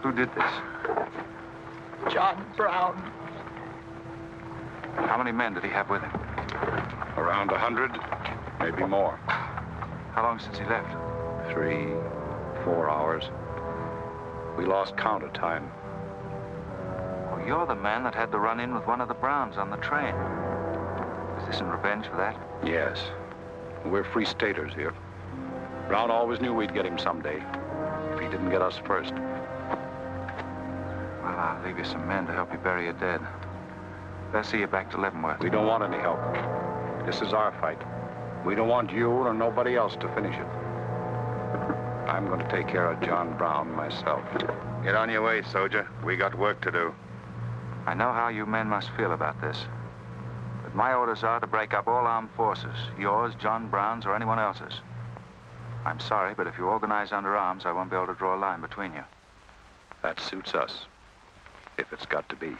Who did this? John Brown. How many men did he have with him? Around 100, maybe more. How long since he left? 3, 4 hours. We lost count of time. Well, you're the man that had the run-in with one of the Browns on the train. Is this in revenge for that? Yes. We're free staters here. Brown always knew we'd get him someday, if he didn't get us first. Well, I'll leave you some men to help you bury your dead. They'll see you back to Leavenworth. We don't want any help. This is our fight. We don't want you or nobody else to finish it. I'm going to take care of John Brown myself. Get on your way, soldier. We got work to do. I know how you men must feel about this. But my orders are to break up all armed forces. Yours, John Brown's, or anyone else's. I'm sorry, but if you organize under arms, I won't be able to draw a line between you. That suits us, if it's got to be.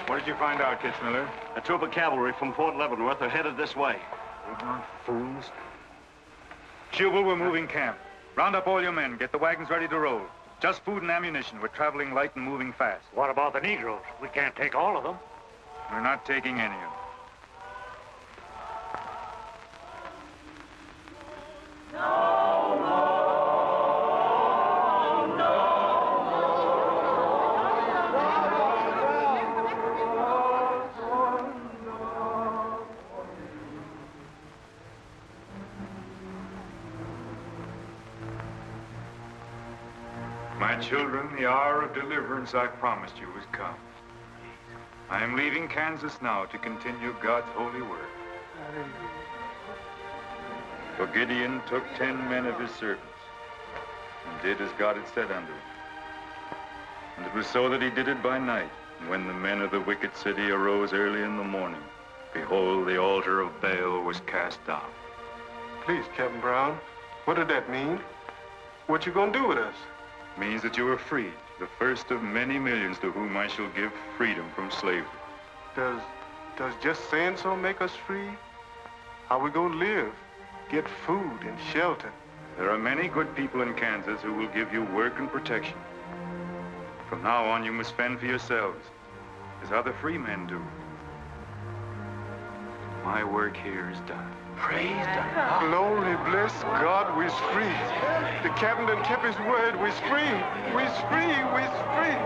What did you find out, Kitzmiller? A troop of cavalry from Fort Leavenworth are headed this way. Fools. Jubal, we're moving camp. Round up all your men. Get the wagons ready to roll. Just food and ammunition. We're traveling light and moving fast. What about the Negroes? We can't take all of them. We're not taking any of them. My children, the hour of deliverance I promised you has come. I am leaving Kansas now to continue God's holy work. For Gideon took 10 men of his servants and did as God had said unto him. And it was so that he did it by night. And when the men of the wicked city arose early in the morning, behold, the altar of Baal was cast down. Please, Captain Brown, what did that mean? What you gonna do with us? Means that you are free, the first of many millions to whom I shall give freedom from slavery. Does just saying so make us free? How we gonna live? Get food and shelter? There are many good people in Kansas who will give you work and protection. From now on, you must fend for yourselves, as other free men do. My work here is done. Praise God. Glory, bless God, we's free. The captain done kept his word, we's free. We's free, we's free.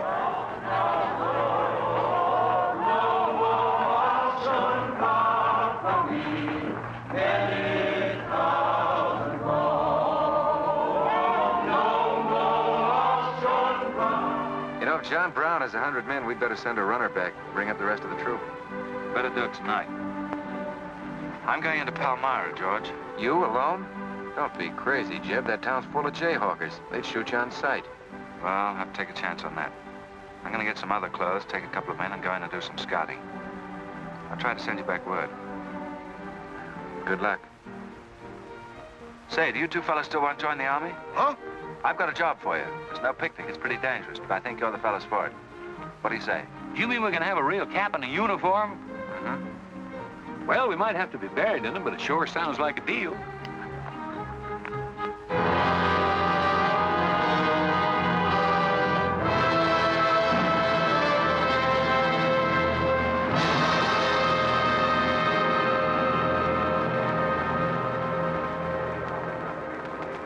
You know, if John Brown has 100 men, we'd better send a runner back, bring up the rest of the troop. Better do it tonight. I'm going into Palmyra, George. You alone? Don't be crazy, Jeb. That town's full of jayhawkers. They'd shoot you on sight. Well, I'll have to take a chance on that. I'm going to get some other clothes, take a couple of men, and go in and do some scouting. I'll try to send you back word. Good luck. Say, do you two fellas still want to join the Army? Huh? I've got a job for you. It's no picnic. It's pretty dangerous, but I think you're the fellas for it. What do you say? You mean we're going to have a real cap and a uniform? Mm-hmm. Well, we might have to be buried in them, but it sure sounds like a deal.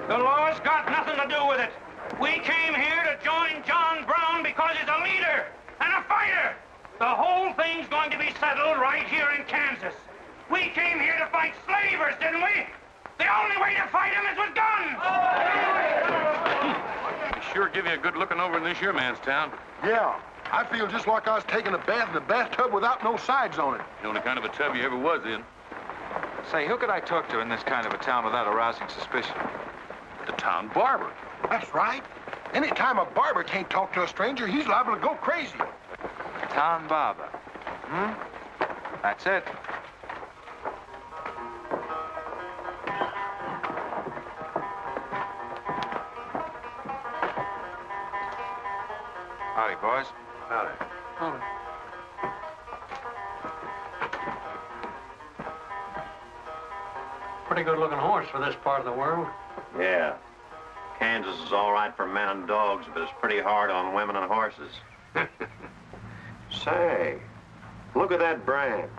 The law's got nothing to do with it. We came here to join John Brown because he's a leader and a fighter. The whole thing's going to be settled right here in Kansas. We came here to fight slavers, didn't we? The only way to fight them is with guns. They sure give you a good looking over in this here man's town. Yeah, I feel just like I was taking a bath in a bathtub without no sides on it. The only kind of a tub you ever was in. Say, who could I talk to in this kind of a town without arousing suspicion? The town barber. That's right. Anytime a barber can't talk to a stranger, he's liable to go crazy. Town barber. Hmm? That's it. Howdy, boys. Howdy. Pretty good-looking horse for this part of the world. Yeah. Kansas is all right for men and dogs, but it's pretty hard on women and horses. Say, look at that brand.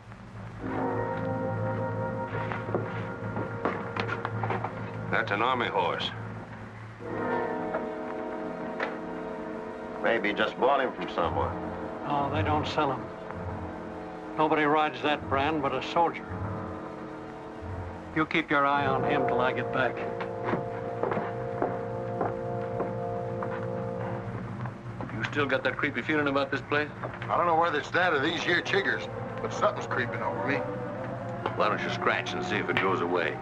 That's an army horse. Maybe just bought him from someone. Oh, they don't sell them. Nobody rides that brand but a soldier. You keep your eye on him till I get back. You still got that creepy feeling about this place? I don't know whether it's that or these here chiggers, but something's creeping over me. Why don't you scratch and see if it goes away?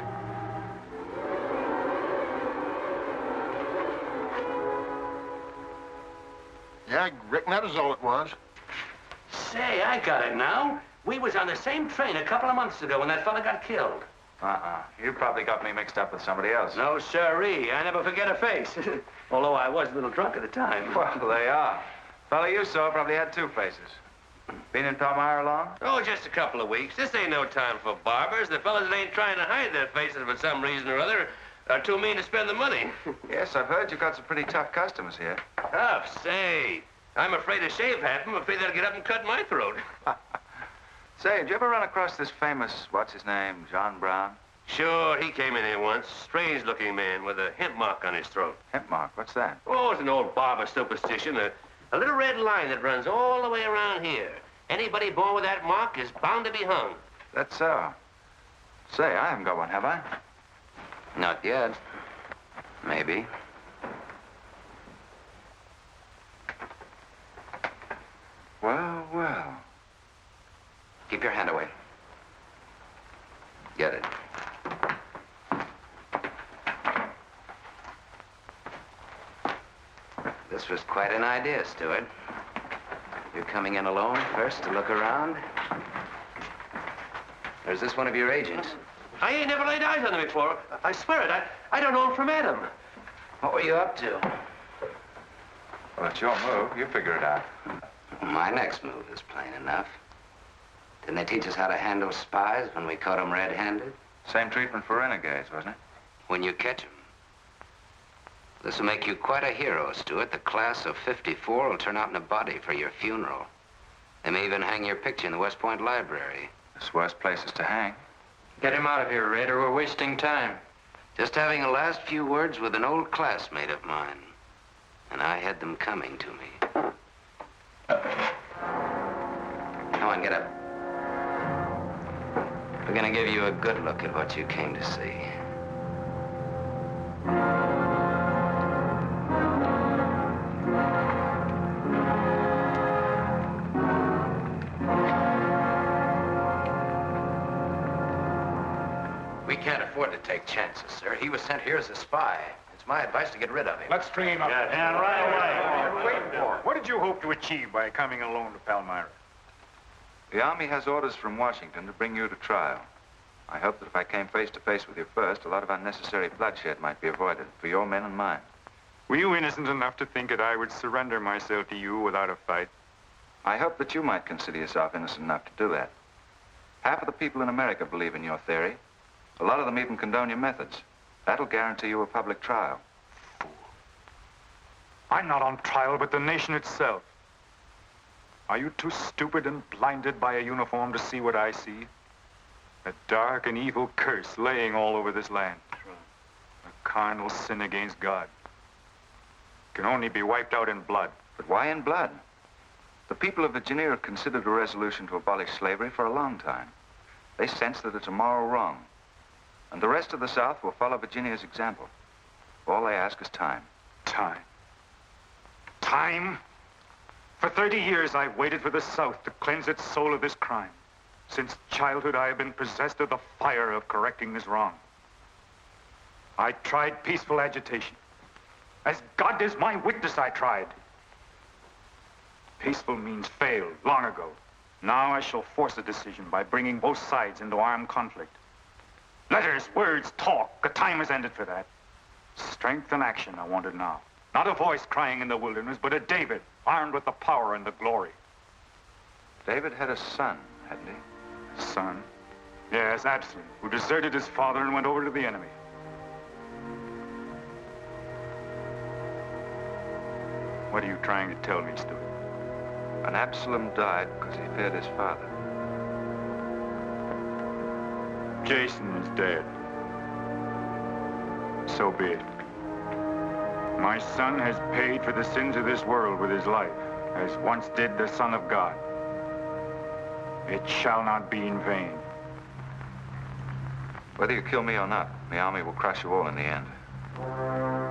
Yeah, I reckon that is all it was. Say, I got it now. We was on the same train a couple of months ago when that fella got killed. You probably got me mixed up with somebody else. No, sirree. I never forget a face. Although I was a little drunk at the time. Well, they are. Fella you saw probably had two faces. Been in Palmyra long? Oh, just a couple of weeks. This ain't no time for barbers. The fellas that ain't trying to hide their faces for some reason or other are too mean to spend the money. Yes, I've heard you've got some pretty tough customers here. Tough, say. I'm afraid to shave half of them. I'm afraid they'll get up and cut my throat. Say, did you ever run across this famous, what's his name, John Brown? Sure, he came in here once. Strange-looking man with a hemp mark on his throat. Hemp mark? What's that? Oh, it's an old barber superstition. A little red line that runs all the way around here. Anybody born with that mark is bound to be hung. That's so. Say, I haven't got one, have I? Not yet. Maybe. Well, well. Keep your hand away. Get it. This was quite an idea, Stewart. You're coming in alone first to look around? Or is this one of your agents? I ain't never laid eyes on him before. I swear it. I don't know him from Adam. What were you up to? Well, it's your move. You figure it out. My next move is plain enough. Didn't they teach us how to handle spies when we caught them red-handed? Same treatment for renegades, wasn't it? When you catch them. This will make you quite a hero, Stewart. The class of '54 will turn out in a body for your funeral. They may even hang your picture in the West Point Library. There's worse places to hang. Get him out of here, Raider. We're wasting time. Just having a last few words with an old classmate of mine. And I had them coming to me. Come on, get up. We're gonna give you a good look at what you came to see. We can't afford to take chances, sir. He was sent here as a spy. It's my advice to get rid of him. Let's train up. Yes. And right away. Wait for it. What did you hope to achieve by coming alone to Palmyra? The Army has orders from Washington to bring you to trial. I hope that if I came face to face with you first, a lot of unnecessary bloodshed might be avoided for your men and mine. Were you innocent enough to think that I would surrender myself to you without a fight? I hope that you might consider yourself innocent enough to do that. Half of the people in America believe in your theory. A lot of them even condone your methods. That'll guarantee you a public trial. Fool. I'm not on trial, but the nation itself. Are you too stupid and blinded by a uniform to see what I see? A dark and evil curse laying all over this land. A carnal sin against God. Can only be wiped out in blood. But why in blood? The people of Virginia have considered a resolution to abolish slavery for a long time. They sense that it's a moral wrong. And the rest of the South will follow Virginia's example. All they ask is time. Time? Time? For 30 years, I've waited for the South to cleanse its soul of this crime. Since childhood, I have been possessed of the fire of correcting this wrong. I tried peaceful agitation. As God is my witness, I tried. Peaceful means failed long ago. Now I shall force a decision by bringing both sides into armed conflict. Letters, words, talk. The time has ended for that. Strength and action are wanted now. Not a voice crying in the wilderness, but a David, armed with the power and the glory. David had a son, hadn't he? Son? Yes, Absalom, who deserted his father and went over to the enemy. What are you trying to tell me, Stu? And Absalom died because he feared his father. Jason is dead. So be it. My son has paid for the sins of this world with his life, as once did the Son of God. It shall not be in vain. Whether you kill me or not, the army will crush you all in the end.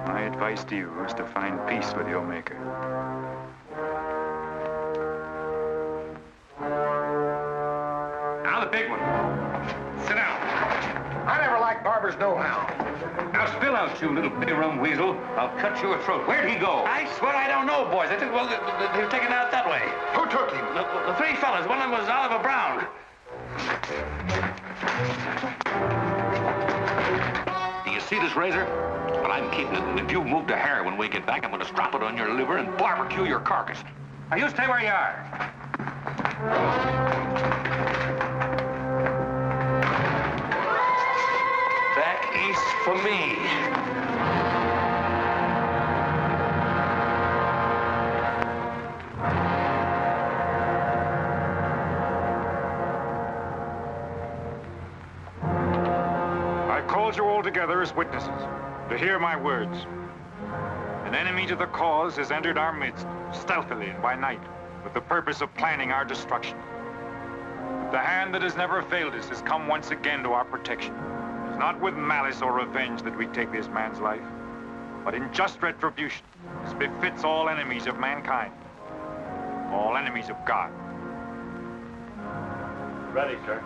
My advice to you is to find peace with your maker. Now the big one. Sit down. I never liked Barber's know-how. Now spill out, you little bitty rum weasel. I'll cut your throat. Where'd he go? I swear I don't know, boys. They were taken out that way. Who took him? The three fellas. One of them was Oliver Brown. Do you see this razor? Well, I'm keeping it, and if you move a hair when we get back, I'm going to strap it on your liver and barbecue your carcass. Now, you stay where you are. Back east for me. I called you all together as witnesses to hear my words. An enemy to the cause has entered our midst, stealthily and by night, with the purpose of planning our destruction. But the hand that has never failed us has come once again to our protection. It is not with malice or revenge that we take this man's life, but in just retribution, as befits all enemies of mankind, all enemies of God. Ready, sir.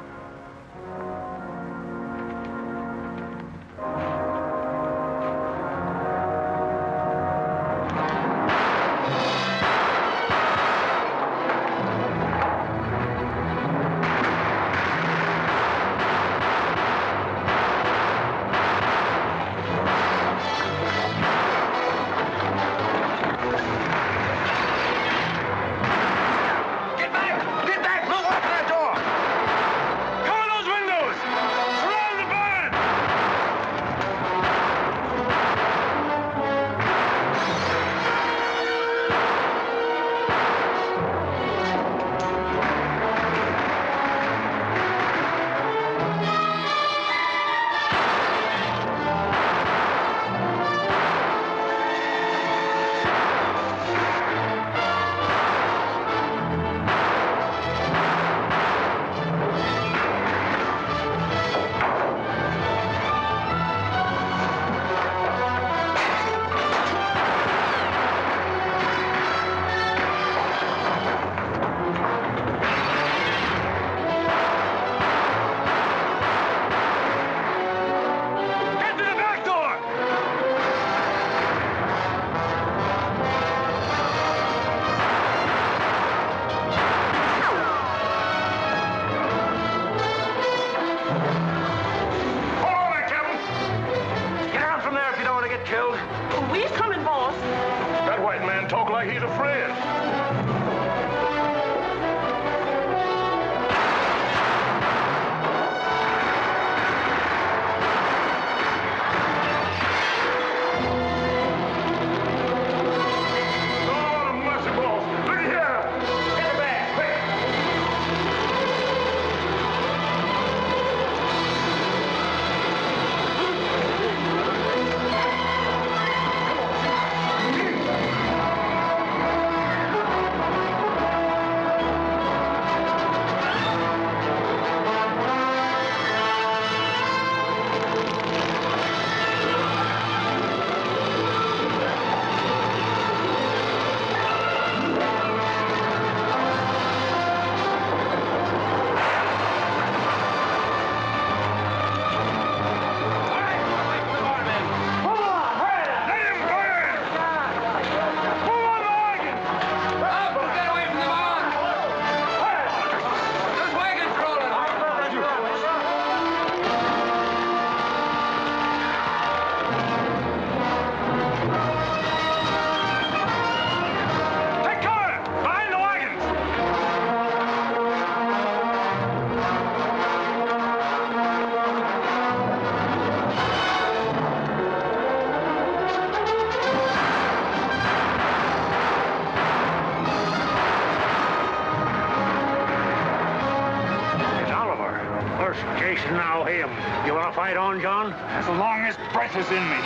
the fight on, John? As long as breath is in me.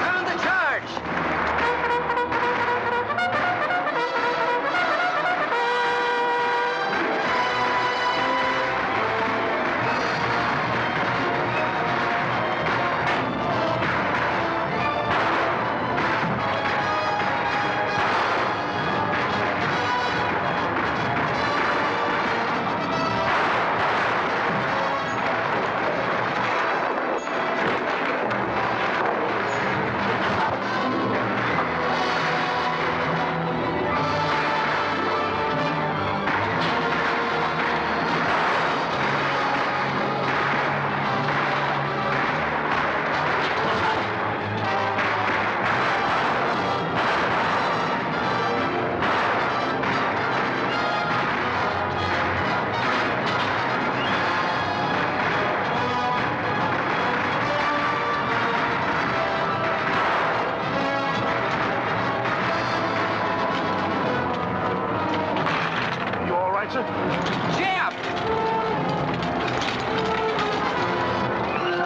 Sound the charge!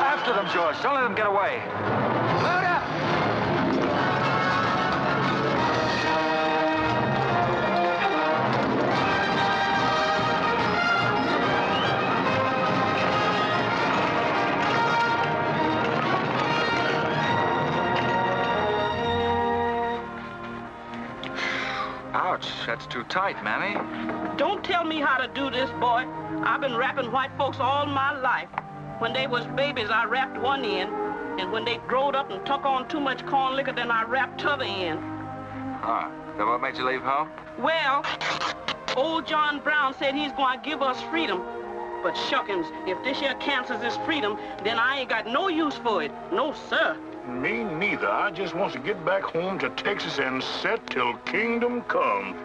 After them, George. Don't let them get away. Load up! Ouch, that's too tight, Mammy. Don't tell me how to do this, boy. I've been wrapping white folks all my life. When they was babies, I wrapped one end, and when they growed up and took on too much corn liquor, then I wrapped t'other end. Ah, so what made you leave home? Well, old John Brown said he's going to give us freedom. But shuckins, if this here cancels this freedom, then I ain't got no use for it. No, sir. Me neither. I just want to get back home to Texas and set till kingdom come.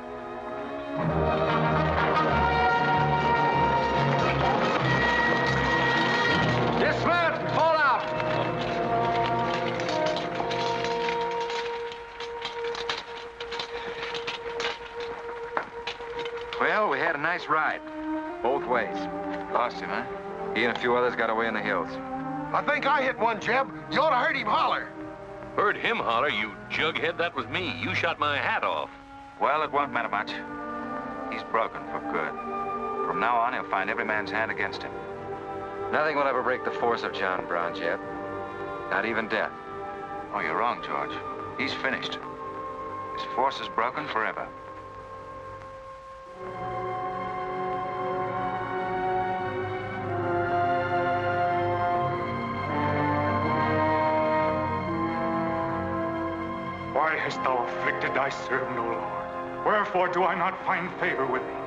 Dismount and fall out. Well, we had a nice ride. Both ways. Lost him, huh? He and a few others got away in the hills. I think I hit one, Jeb. You ought to heard him holler. Heard him holler, you jughead. That was me. You shot my hat off. Well, it won't matter much. He's broken for good. From now on, he'll find every man's hand against him. Nothing will ever break the force of John Brown, Jeb. Not even death. Oh, you're wrong, George. He's finished. His force is broken forever. Why hast thou afflicted thy servant, O Lord? Wherefore do I not find favor with thee?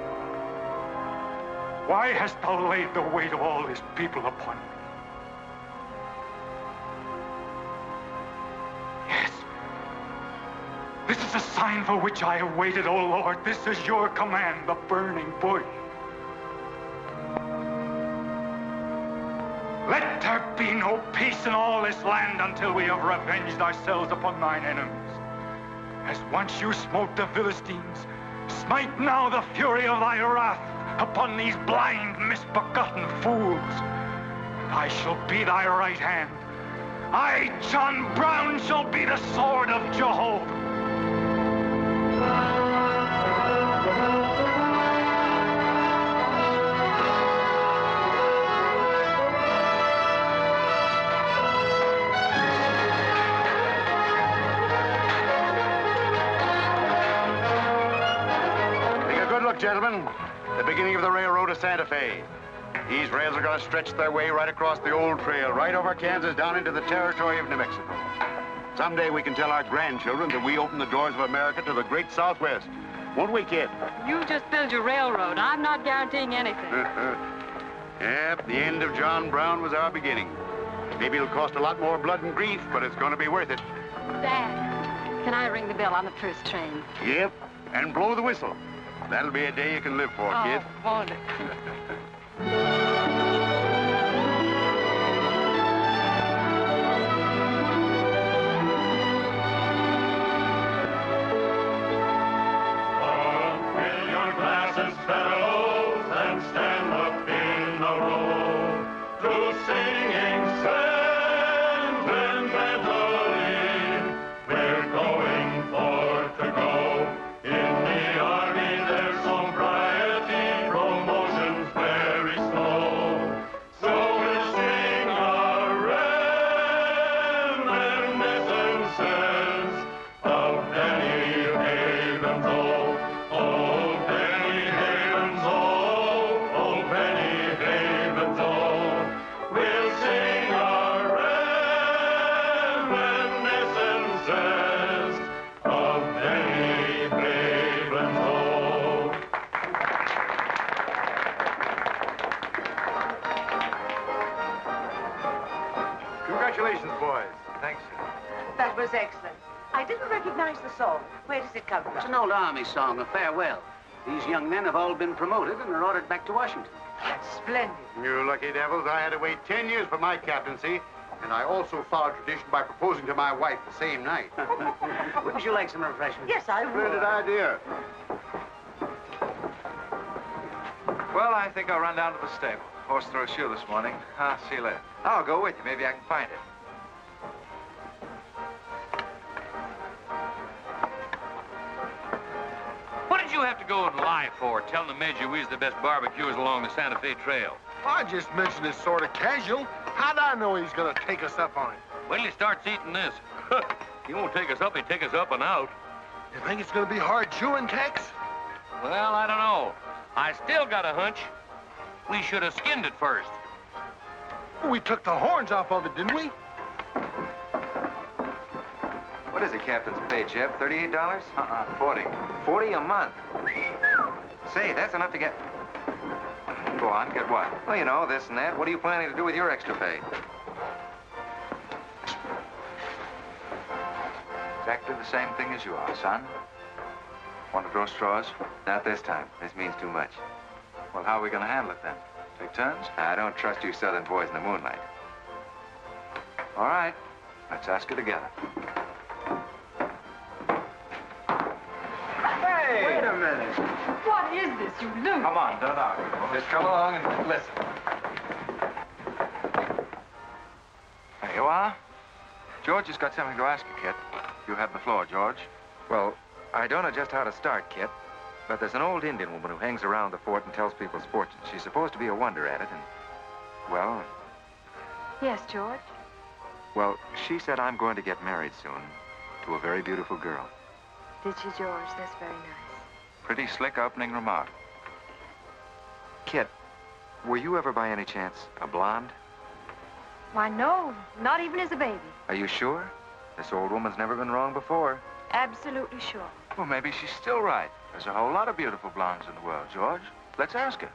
Why hast thou laid the weight of all this people upon me? Yes. This is a sign for which I have waited, O Lord. This is your command, the burning bush. Let there be no peace in all this land until we have revenged ourselves upon thine enemies. As once you smote the Philistines, smite now the fury of thy wrath upon these blind, misbegotten fools. And I shall be thy right hand. I, John Brown, shall be the sword of Jehovah. Gentlemen, the beginning of the railroad to Santa Fe. These rails are going to stretch their way right across the old trail, right over Kansas, down into the territory of New Mexico. Someday we can tell our grandchildren that we opened the doors of America to the great Southwest. Won't we, kid? You just build your railroad. I'm not guaranteeing anything. Yep, the end of John Brown was our beginning. Maybe it'll cost a lot more blood and grief, but it's going to be worth it. Dad, can I ring the bell on the first train? Yep, and blow the whistle. That'll be a day you can live for, kid. Won't it? Fill your glasses, fellows, and stand up in a row. was excellent. I didn't recognize the song. Where does it come from? It's an old Army song, a farewell. These young men have all been promoted and are ordered back to Washington. That's splendid. You lucky devils, I had to wait 10 years for my captaincy, and I also followed tradition by proposing to my wife the same night. Wouldn't you like some refreshments? Yes, I would. Splendid idea. Well, I think I'll run down to the stable. Horse threw a shoe this morning. I'll see you later. I'll go with you. Maybe I can find it. What did you have to go and lie for, telling the major we was the best barbecuers along the Santa Fe Trail? I just mentioned it sort of casual. How'd I know he's gonna take us up on it? Wait till he starts eating this. He won't take us up, he'll take us up and out. You think it's gonna be hard chewing, Tex? Well, I don't know. I still got a hunch. We should have skinned it first. We took the horns off of it, didn't we? What is the captain's pay, Jeb? $38? 40. 40 a month. Say, that's enough to get... Go on, get what? Well, you know, this and that. What are you planning to do with your extra pay? Exactly the same thing as you are, son. Want to draw straws? Not this time. This means too much. Well, how are we going to handle it then? Take turns? I don't trust you southern boys in the moonlight. All right. Let's ask it together. Hey! Wait a minute. What is this, you loon? Come on, don't argue. Just come along and listen. There you are. George has got something to ask you, Kit. You have the floor, George. Well, I don't know just how to start, Kit, but there's an old Indian woman who hangs around the fort and tells people's fortunes. She's supposed to be a wonder at it, and, well, Yes, George. well, she said I'm going to get married soon to a very beautiful girl. Did she, George? That's very nice. Pretty slick opening remark. Kit, were you ever by any chance a blonde? Why, no. Not even as a baby. Are you sure? This old woman's never been wrong before. Absolutely sure. Well, maybe she's still right. There's a whole lot of beautiful blondes in the world, George. Let's ask her.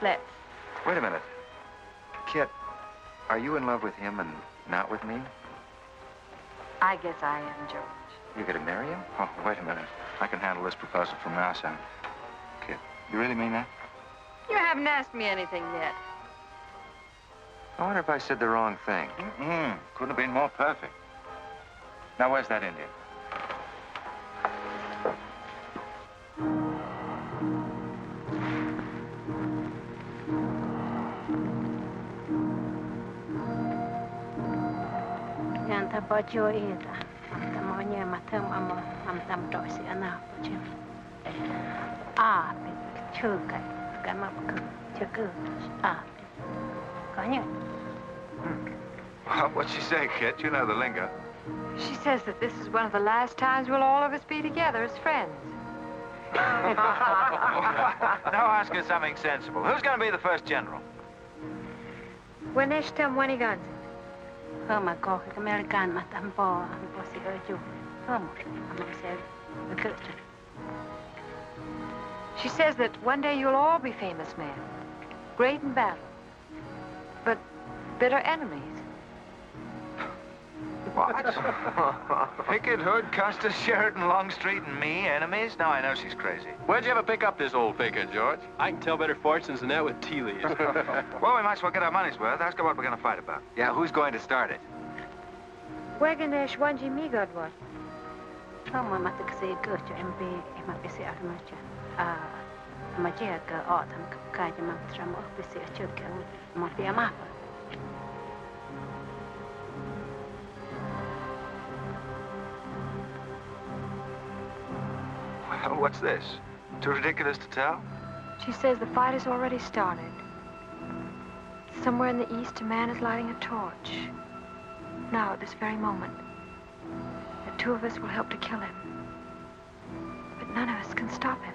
Let's. Wait a minute. Kit, are you in love with him and not with me? I guess I am, George. You're going to marry him? Oh, wait a minute. I can handle this proposal from now, son. Kid, you really mean that? You haven't asked me anything yet. I wonder if I said the wrong thing. Couldn't have been more perfect. Now, where's that Indian? Yanta bajo ita, tamonya matam amo amtam dosi ana bajo. Chuka, gamapku, chuku, Kanya. What'd she say, Kit? You know the lingo. She says that this is one of the last times we'll all of us be together as friends. Now ask her something sensible. Who's going to be the first general? Weneshtam Wenigan. Homa ko American matambo ambosi oju. She says that one day you'll all be famous men, great in battle, but bitter enemies. What? Pickett, Hood, Custis, Sheridan, Longstreet, and me, enemies? Now I know she's crazy. Where'd you ever pick up this old faker, George? I can tell better fortunes than that with tea leaves. Well, we might as well get our money's worth. Ask her what we're going to fight about. Yeah, who's going to start it? Weganesh Wanji Migodwa. Homa matakasi gocho MB emapisi armacha. Majia ka autumn kaja mamtramo bisi achuka mafia mapa. Well, what's this? Too ridiculous to tell? She says the fight has already started. Somewhere in the east, a man is lighting a torch. Now, at this very moment. The two of us will help to kill him. But none of us can stop him.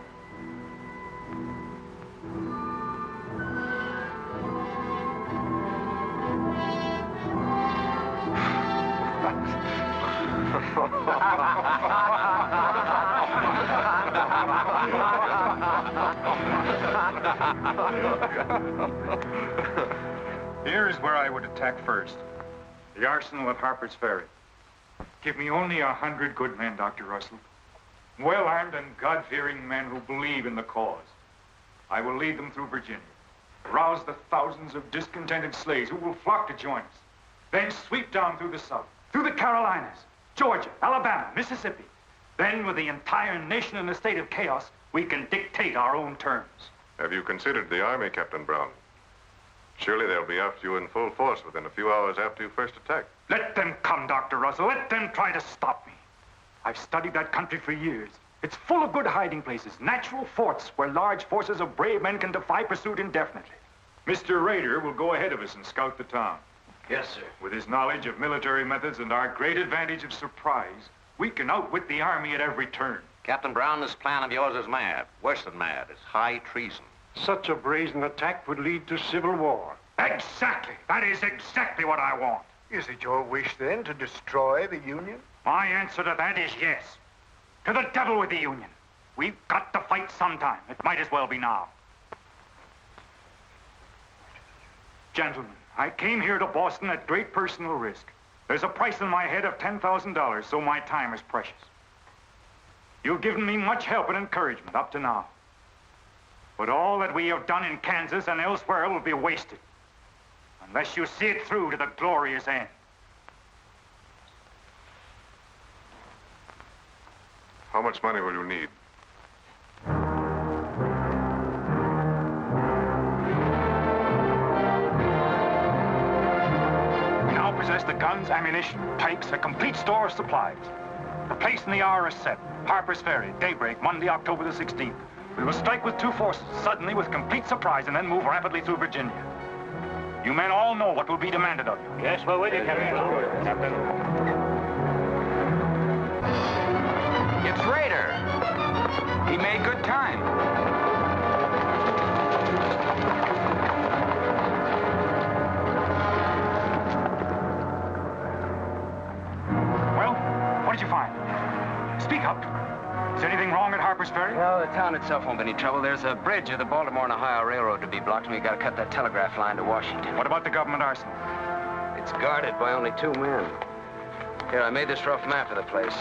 Here's where I would attack first. The arsenal at Harper's Ferry. Give me only 100 good men, Dr. Russell. Well-armed and God-fearing men who believe in the cause. I will lead them through Virginia. Rouse the thousands of discontented slaves who will flock to join us. Then sweep down through the South, through the Carolinas, Georgia, Alabama, Mississippi. Then, with the entire nation in a state of chaos, we can dictate our own terms. Have you considered the Army, Captain Brown? Surely they'll be after you in full force within a few hours after you first attack. Let them come, Dr. Russell. Let them try to stop me. I've studied that country for years. It's full of good hiding places, natural forts where large forces of brave men can defy pursuit indefinitely. Mr. Raider will go ahead of us and scout the town. Yes, sir. With his knowledge of military methods and our great advantage of surprise, we can outwit the Army at every turn. Captain Brown, this plan of yours is mad. Worse than mad. It's high treason. Such a brazen attack would lead to civil war. Exactly. That is exactly what I want. Is it your wish, then, to destroy the Union? My answer to that is yes. To the devil with the Union. We've got to fight sometime. It might as well be now. Gentlemen, I came here to Boston at great personal risk. There's a price in my head of $10,000, so my time is precious. You've given me much help and encouragement up to now. But all that we have done in Kansas and elsewhere will be wasted unless you see it through to the glorious end. How much money will you need? We now possess the guns, ammunition, pipes, a complete store of supplies. The place and the hour is set. Harper's Ferry, daybreak, Monday, October the 16th. We will strike with two forces, suddenly with complete surprise, and then move rapidly through Virginia. You men all know what will be demanded of you. Yes, we're with you, Captain. It's Raider. He made good time. Well, what did you find? Speak up. Is anything wrong at Harper's Ferry? No, the town itself won't be any trouble. There's a bridge of the Baltimore and Ohio Railroad to be blocked, and we gotta cut that telegraph line to Washington. What about the government arsenal? It's guarded by only 2 men. Here, I made this rough map of the place.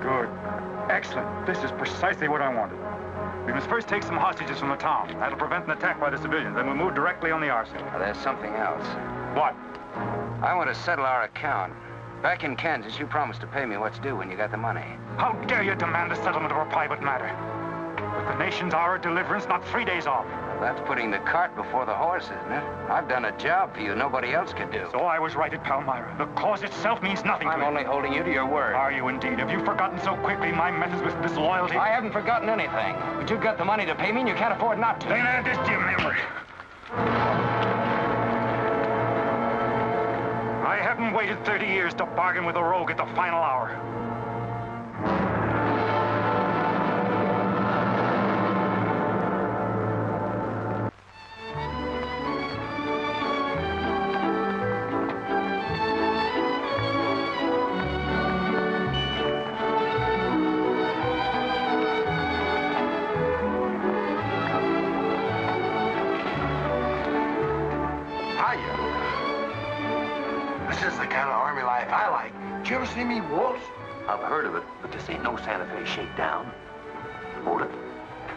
Good. Excellent. This is precisely what I wanted. We must first take some hostages from the town. That'll prevent an attack by the civilians. Then we'll move directly on the arsenal. Now, there's something else. What? I want to settle our account. Back in Kansas, you promised to pay me what's due when you got the money. How dare you demand the settlement of a private matter? With the nation's hour of deliverance not 3 days off. Well, that's putting the cart before the horse, isn't it? I've done a job for you nobody else could do. So I was right at Palmyra. The cause itself means nothing to I'm you. only holding you to your word. Are you indeed? Have you forgotten so quickly my methods with disloyalty? I haven't forgotten anything. But you've got the money to pay me and you can't afford not to. Then add this to your memory. I haven't waited 30 years to bargain with a rogue at the final hour. Did you ever see me wolves? I've heard of it, but this ain't no Santa Fe shakedown. Hold it.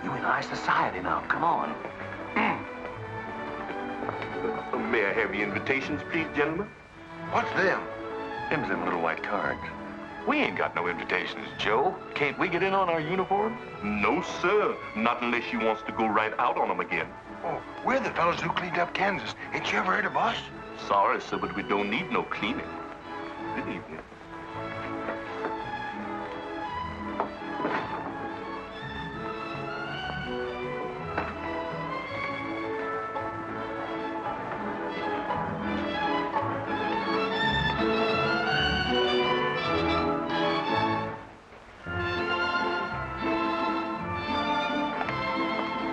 You in high society now. Come on. May I have your invitations, please, gentlemen? What's them? Them's them little white cards. We ain't got no invitations, Joe. Can't we get in on our uniform? No, sir. Not unless you wants to go right out on them again. Oh, we're the fellows who cleaned up Kansas. Ain't you ever heard of us? Sorry, sir, but we don't need no cleaning. Good evening.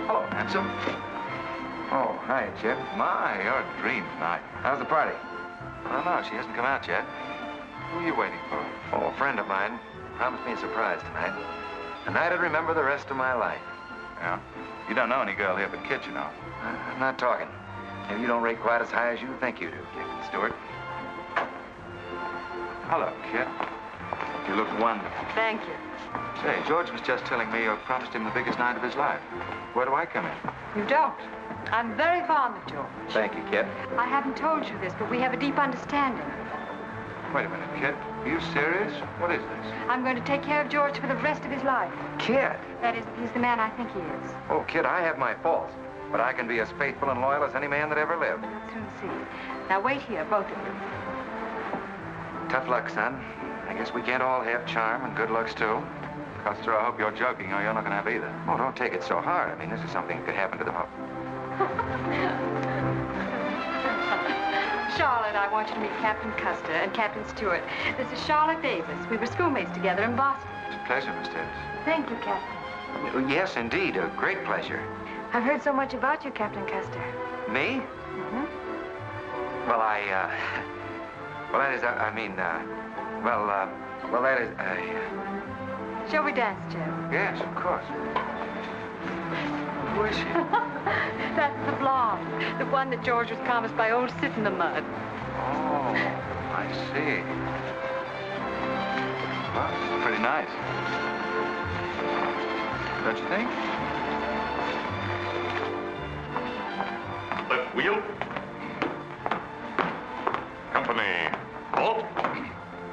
Hello, handsome. Oh, hi, Jeff. My, you're a dream tonight. How's the party? I don't know. She hasn't come out yet. Who are you waiting for? Oh, a friend of mine. Promised me a surprise tonight. A night I'd remember the rest of my life. Yeah? You don't know any girl here but Kit, you know. I'm not talking. Maybe you don't rate quite as high as you think you do, Captain Stewart. Hello, kid. You look wonderful. Thank you. Say, George was just telling me you promised him the biggest night of his life. Where do I come in? You don't. I'm very fond of George. Thank you, kid. I haven't told you this, but we have a deep understanding. Wait a minute, kid. Are you serious? What is this? I'm going to take care of George for the rest of his life. Kid! That is, if he's the man I think he is. Oh, kid, I have my faults. But I can be as faithful and loyal as any man that ever lived. We'll soon see. Now wait here, both of you. Tough luck, son. I guess we can't all have charm and good looks, too. Custer, I hope you're joking, or you're not going to have either. Oh, don't take it so hard. I mean, this is something that could happen to the public. Charlotte, I want you to meet Captain Custer and Captain Stewart. This is Charlotte Davis. We were schoolmates together in Boston. It's a pleasure, Miss Davis. Thank you, Captain. Oh, yes, indeed. A great pleasure. I've heard so much about you, Captain Custer. Me? Mm-hmm. Well, well, that is, well, that is, Shall we dance, Joe? Yes, of course. Who is she? That's the blonde. The one that George was promised by old Sit in the Mud. Oh, I see. Well, it's pretty nice. Don't you think? Left wheel. Company. Halt.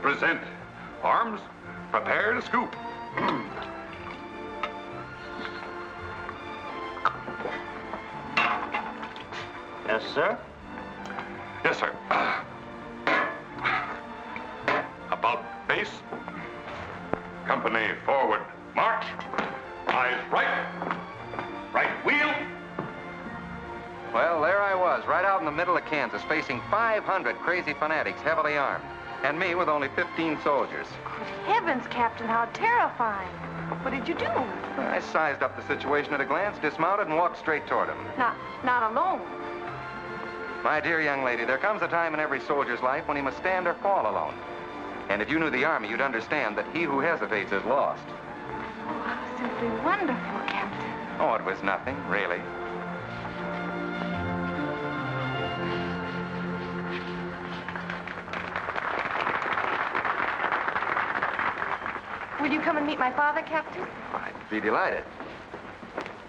Present. Arms. Prepare to scoop. Yes, sir? Yes, sir. About face. Company forward. March. Eyes right. Right wheel. Well, there I was, right out in the middle of Kansas, facing 500 crazy fanatics, heavily armed. And me with only 15 soldiers. Good heavens, Captain, how terrifying. What did you do? I sized up the situation at a glance, dismounted, and walked straight toward him. Not alone. My dear young lady, there comes a time in every soldier's life when he must stand or fall alone. And if you knew the Army, you'd understand that he who hesitates is lost. Oh, simply wonderful, Captain. Oh, it was nothing, really. Will you come and meet my father, Captain? I'd be delighted.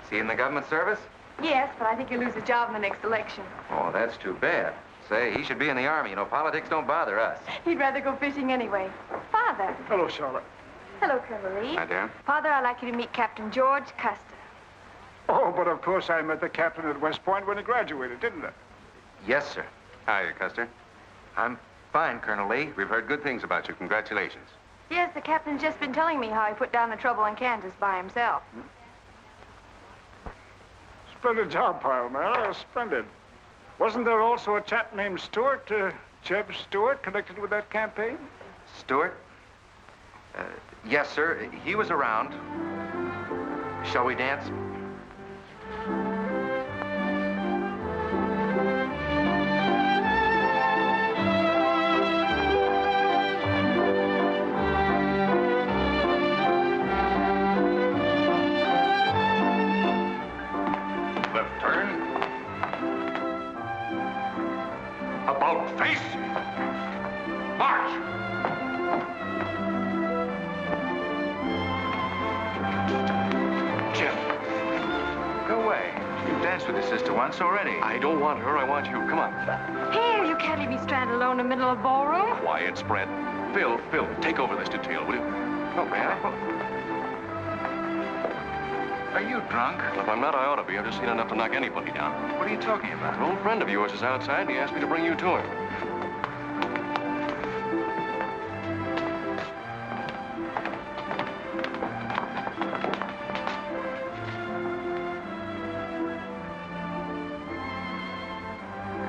Is he in the government service? Yes, but I think he'll lose his job in the next election. Oh, that's too bad. Say, he should be in the Army. You know, politics don't bother us. He'd rather go fishing anyway. Father. Hello, Charlotte. Hello, Colonel Lee. Hi, dear. Father, I'd like you to meet Captain George Custer. Oh, but of course I met the captain at West Point when he graduated, didn't I? Yes, sir. Hi, Custer. I'm fine, Colonel Lee. We've heard good things about you. Congratulations. Yes, the captain's just been telling me how he put down the trouble in Kansas by himself. Splendid job, pile, man. Splendid. Wasn't there also a chap named Stewart, Jeb Stewart, connected with that campaign? Stewart? Yes, sir. He was around. Shall we dance? Left turn. About face. March. Jim. Go away. You've danced with your sister once already. I don't want her. I want you. Come on. Here, you can't leave me stranded alone in the middle of the ballroom. Quiet, spread. Phil, take over this detail, will you? Oh, man. Are you drunk? If I'm not, I ought to be. I've just seen enough to knock anybody down. What are you talking about? An old friend of yours is outside, and he asked me to bring you to him.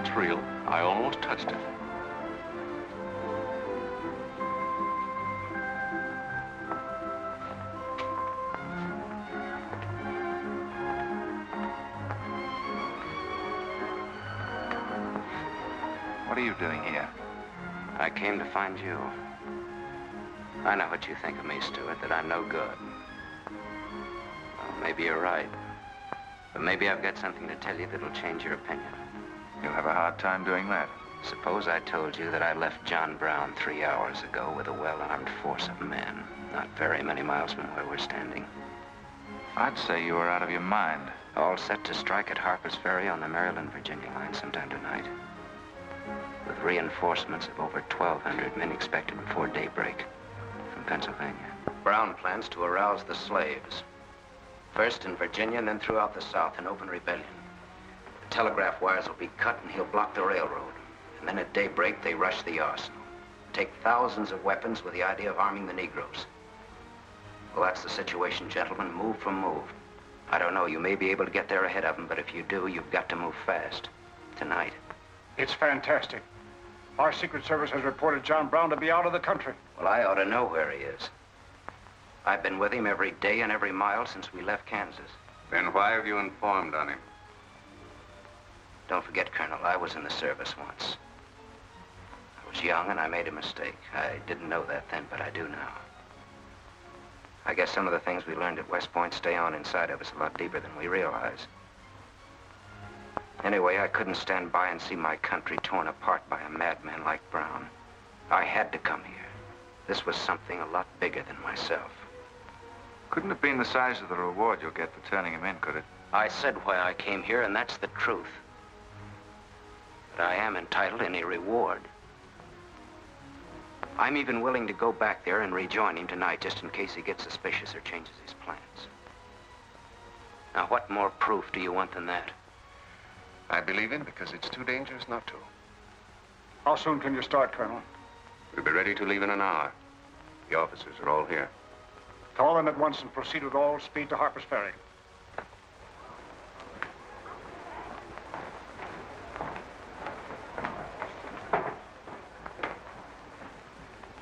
It's real. I almost touched it. What are you doing here? I came to find you. I know what you think of me, Stewart, that I'm no good. Well, maybe you're right. But maybe I've got something to tell you that'll change your opinion. You'll have a hard time doing that. Suppose I told you that I left John Brown 3 hours ago with a well-armed force of men, not very many miles from where we're standing. I'd say you were out of your mind. All set to strike at Harper's Ferry on the Maryland-Virginia line sometime tonight. With reinforcements of over 1,200 men expected before daybreak from Pennsylvania. Brown plans to arouse the slaves. First in Virginia and then throughout the South in open rebellion. The telegraph wires will be cut and he'll block the railroad. And then at daybreak, they rush the arsenal. Take thousands of weapons with the idea of arming the Negroes. Well, that's the situation, gentlemen. Move for move. I don't know, you may be able to get there ahead of them, but if you do, you've got to move fast. Tonight. It's fantastic. Our Secret Service has reported John Brown to be out of the country. Well, I ought to know where he is. I've been with him every day and every mile since we left Kansas. Then why have you informed on him? Don't forget, Colonel, I was in the service once. I was young and I made a mistake. I didn't know that then, but I do now. I guess some of the things we learned at West Point stay on inside of us a lot deeper than we realize. Anyway, I couldn't stand by and see my country torn apart by a madman like Brown. I had to come here. This was something a lot bigger than myself. Couldn't have been the size of the reward you'll get for turning him in, could it? I said why I came here, and that's the truth. But I am entitled to any reward. I'm even willing to go back there and rejoin him tonight, just in case he gets suspicious or changes his plans. Now, what more proof do you want than that? I believe him because it's too dangerous not to. How soon can you start, Colonel? We'll be ready to leave in an hour. The officers are all here. Call them at once and proceed with all speed to Harper's Ferry.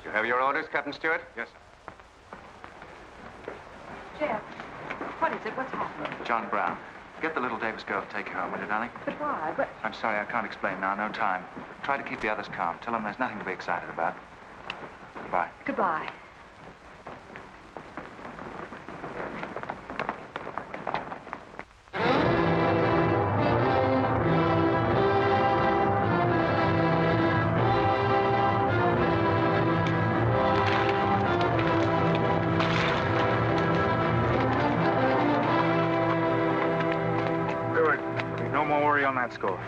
You have your orders, Captain Stewart? Yes, sir. Jeff, what is it? What's happening? John Brown. Get the little Davis girl to take you home, will you, darling? But why? But... I'm sorry, I can't explain now. No time. Try to keep the others calm. Tell them there's nothing to be excited about. Goodbye. Goodbye. On that score.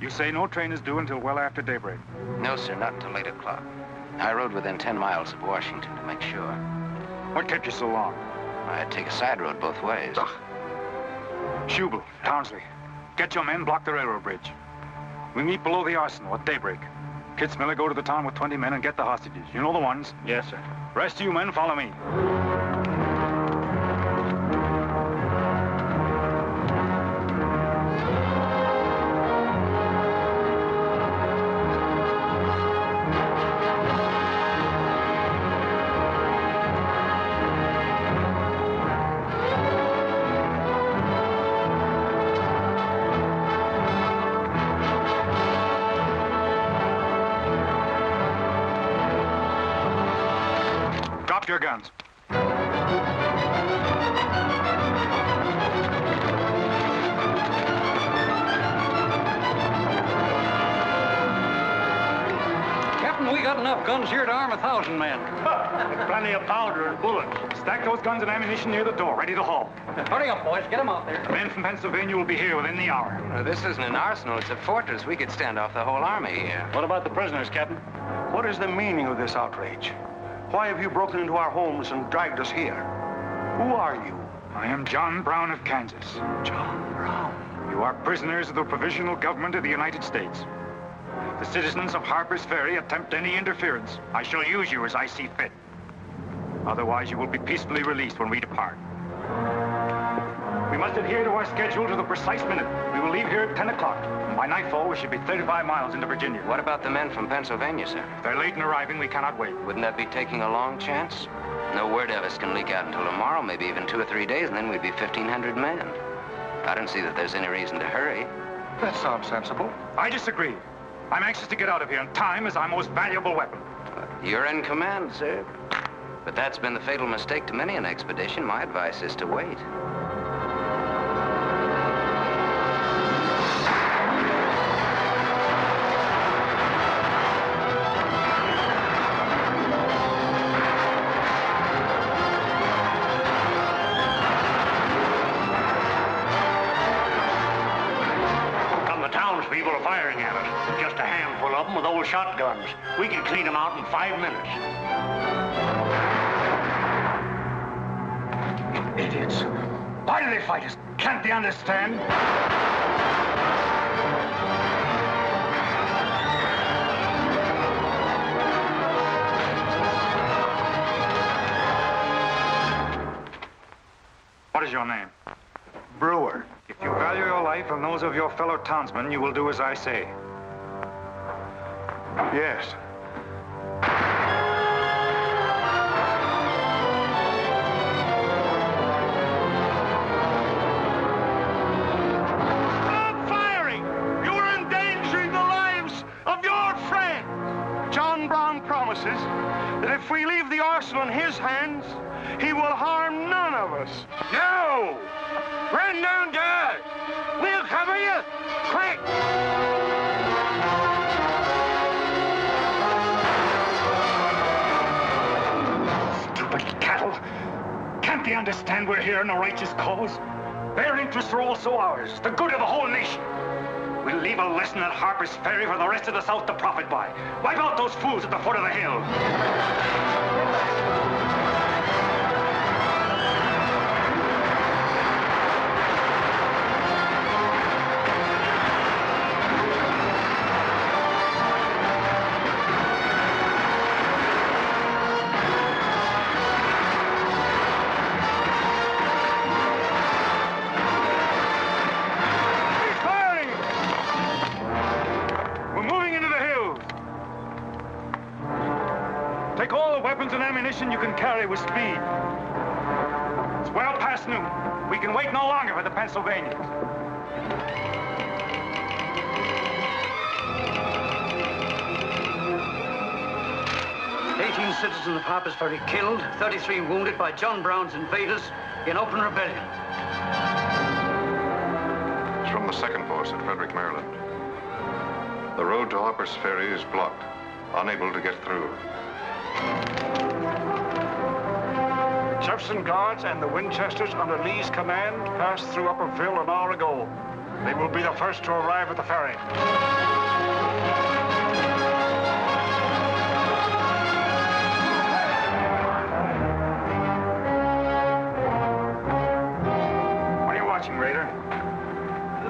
You say no train is due until well after daybreak? No, sir, not until 8 o'clock. I rode within 10 miles of Washington to make sure. What kept you so long? I had to take a side road both ways. Schubel, Townsley, get your men, block the railroad bridge. We meet below the arsenal at daybreak. Kitzmiller, go to the town with 20 men and get the hostages. You know the ones? Yes, sir. Rest of you men, follow me. Your guns. Captain, we got enough guns here to arm 1,000 men. Plenty of powder and bullets. Stack those guns and ammunition near the door, ready to haul. Hurry up, boys. Get them out there. The men from Pennsylvania will be here within the hour. This isn't an arsenal. It's a fortress. We could stand off the whole army here. What about the prisoners, Captain? What is the meaning of this outrage? Why have you broken into our homes and dragged us here? Who are you? I am John Brown of Kansas. John Brown? You are prisoners of the provisional government of the United States. If the citizens of Harper's Ferry attempt any interference, I shall use you as I see fit. Otherwise, you will be peacefully released when we depart. We must adhere to our schedule to the precise minute. We will leave here at 10 o'clock. And by nightfall, we should be 35 miles into Virginia. What about the men from Pennsylvania, sir? If they're late in arriving, we cannot wait. Wouldn't that be taking a long chance? No word of us can leak out until tomorrow, maybe even 2 or 3 days, and then we'd be 1,500 men. I don't see that there's any reason to hurry. That sounds sensible. I disagree. I'm anxious to get out of here, and time is our most valuable weapon. You're in command, sir. But that's been the fatal mistake to many an expedition. My advice is to wait. shotguns. We can clean them out in 5 minutes. Idiots. Why do they fight us? Can't they understand? What is your name? Brewer. If you value your life and those of your fellow townsmen, you will do as I say. Yes. Stop firing! You are endangering the lives of your friends. John Brown promises that if we leave the arsenal in his hands, he will harm none of us. No! Run down guard! We'll cover you! Quick! Stupid cattle! Can't they understand we're here in a righteous cause? Their interests are also ours, the good of the whole nation. We'll leave a lesson at Harper's Ferry for the rest of the South to profit by. Wipe out those fools at the foot of the hill. Take all the weapons and ammunition you can carry with speed. It's well past noon. We can wait no longer for the Pennsylvanians. 18 citizens of Harper's Ferry killed, 33 wounded by John Brown's invaders in open rebellion. It's from the 2nd Force at Frederick, Maryland. The road to Harper's Ferry is blocked, unable to get through. Jefferson Guards and the Winchesters under Lee's command passed through Upperville an hour ago. They will be the first to arrive at the ferry. What are you watching, Raider?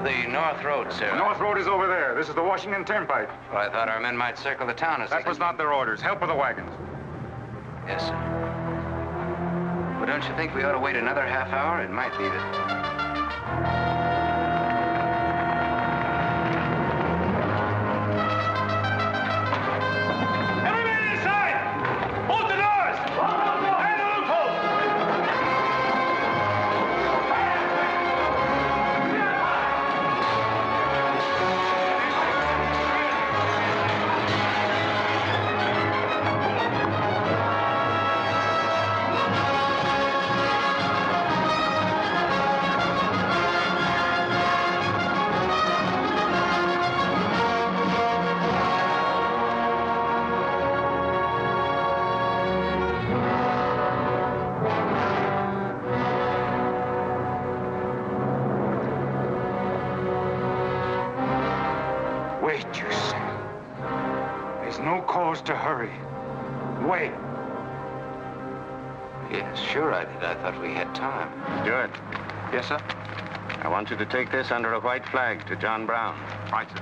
The North Road, sir. The North Road is over there. This is the Washington Turnpike. Well, I thought our men might circle the town as That was not their orders. Help with the wagons. Yes, sir. Well, don't you think we ought to wait another half hour? It might be that... Wait, you say. There's no cause to hurry. Wait. Yes, sure I did. I thought we had time. Stewart. Yes, sir? I want you to take this under a white flag to John Brown. Right, sir.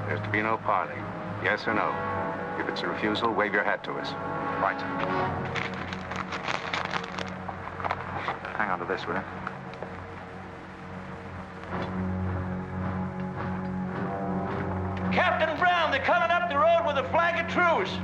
There's to be no parley. Yes or no? If it's a refusal, wave your hat to us. Right, sir. Hang on to this, will you? Captain Brown, they're coming up the road with a flag of truce.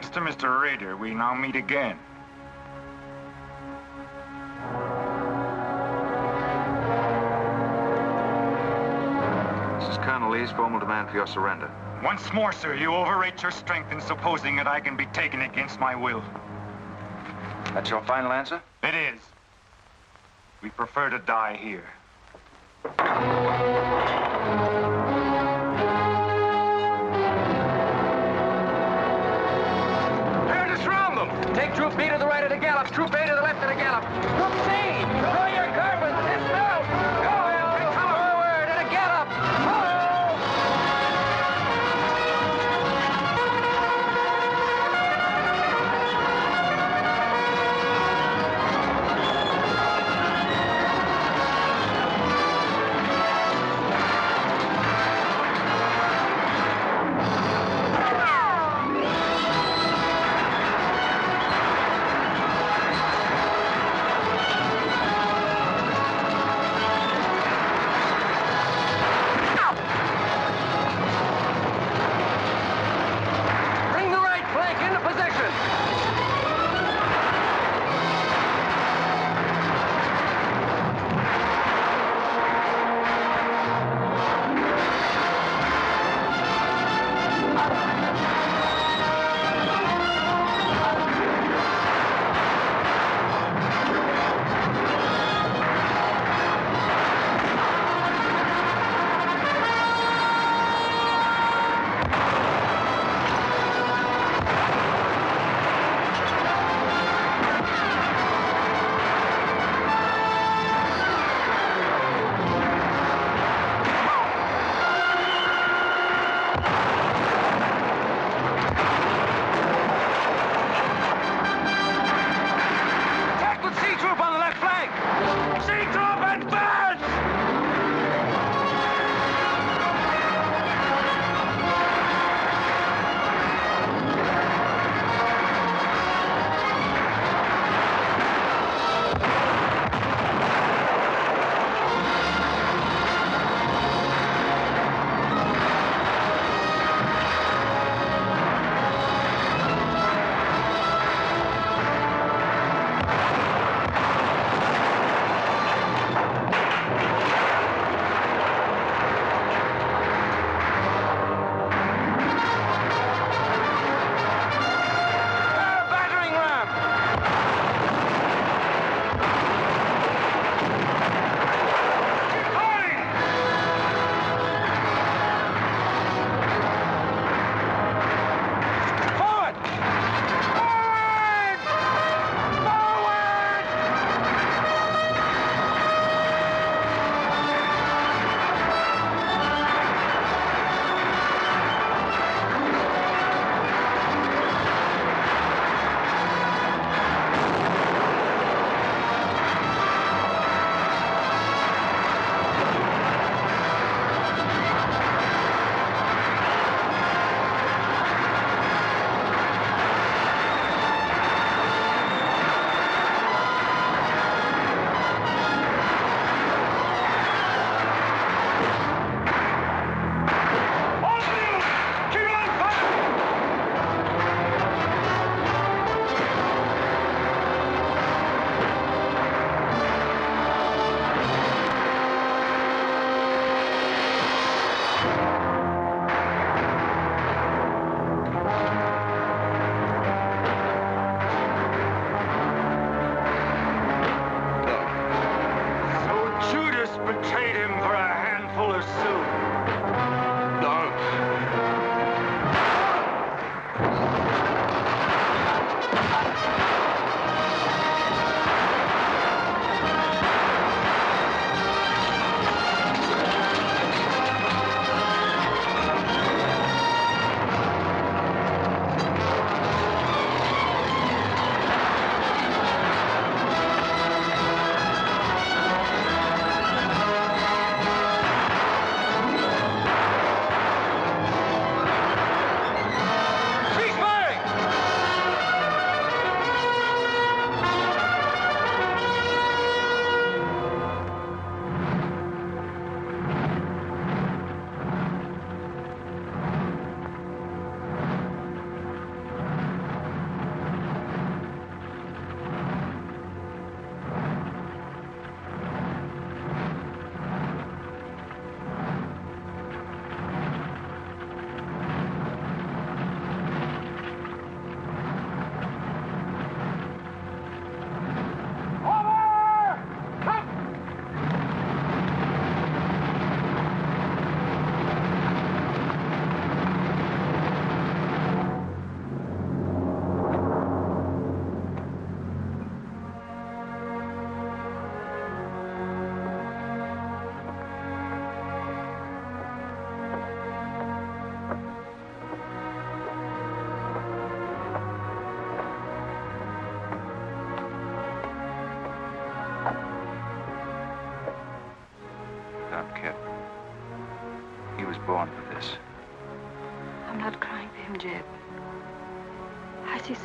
Thanks to Mr. Raider, we now meet again. This is Colonel Lee's formal demand for your surrender. Once more, sir, you overrate your strength in supposing that I can be taken against my will. That's your final answer? It is. We prefer to die here. Prepare to surround them. Take Troop B to the right of the gallop. Troop A to the left of the gallop. Troop C, draw your carbines. Dismount. Go, forward at a gallop.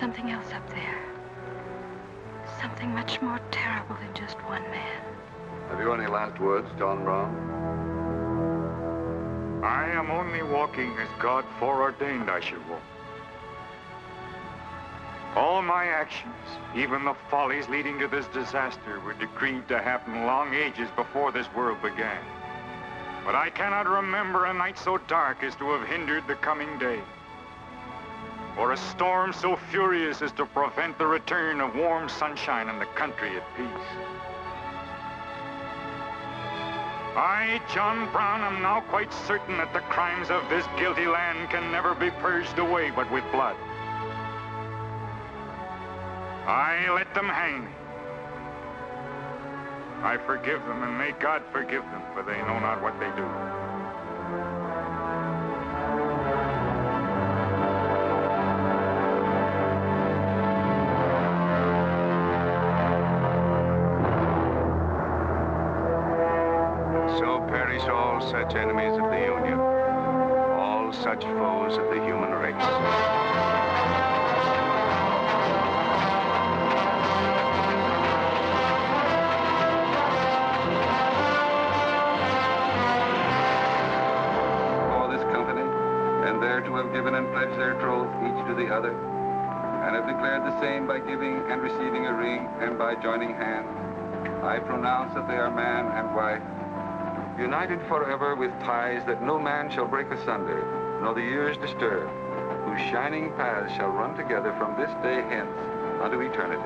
something else up there. Something much more terrible than just one man. Have you any last words, John Brown? I am only walking as God foreordained I should walk. All my actions, even the follies leading to this disaster, were decreed to happen long ages before this world began. But I cannot remember a night so dark as to have hindered the coming day, or a storm so furious as to prevent the return of warm sunshine and the country at peace. I, John Brown, am now quite certain that the crimes of this guilty land can never be purged away but with blood. I let them hang me. I forgive them, and may God forgive them, for they know not what they do. So perish all such enemies of the Union, all such foes of the human race. To have given and pledged their troth each to the other, and have declared the same by giving and receiving a ring and by joining hands, I pronounce that they are man and wife, united forever with ties that no man shall break asunder, nor the years disturb, whose shining paths shall run together from this day hence unto eternity.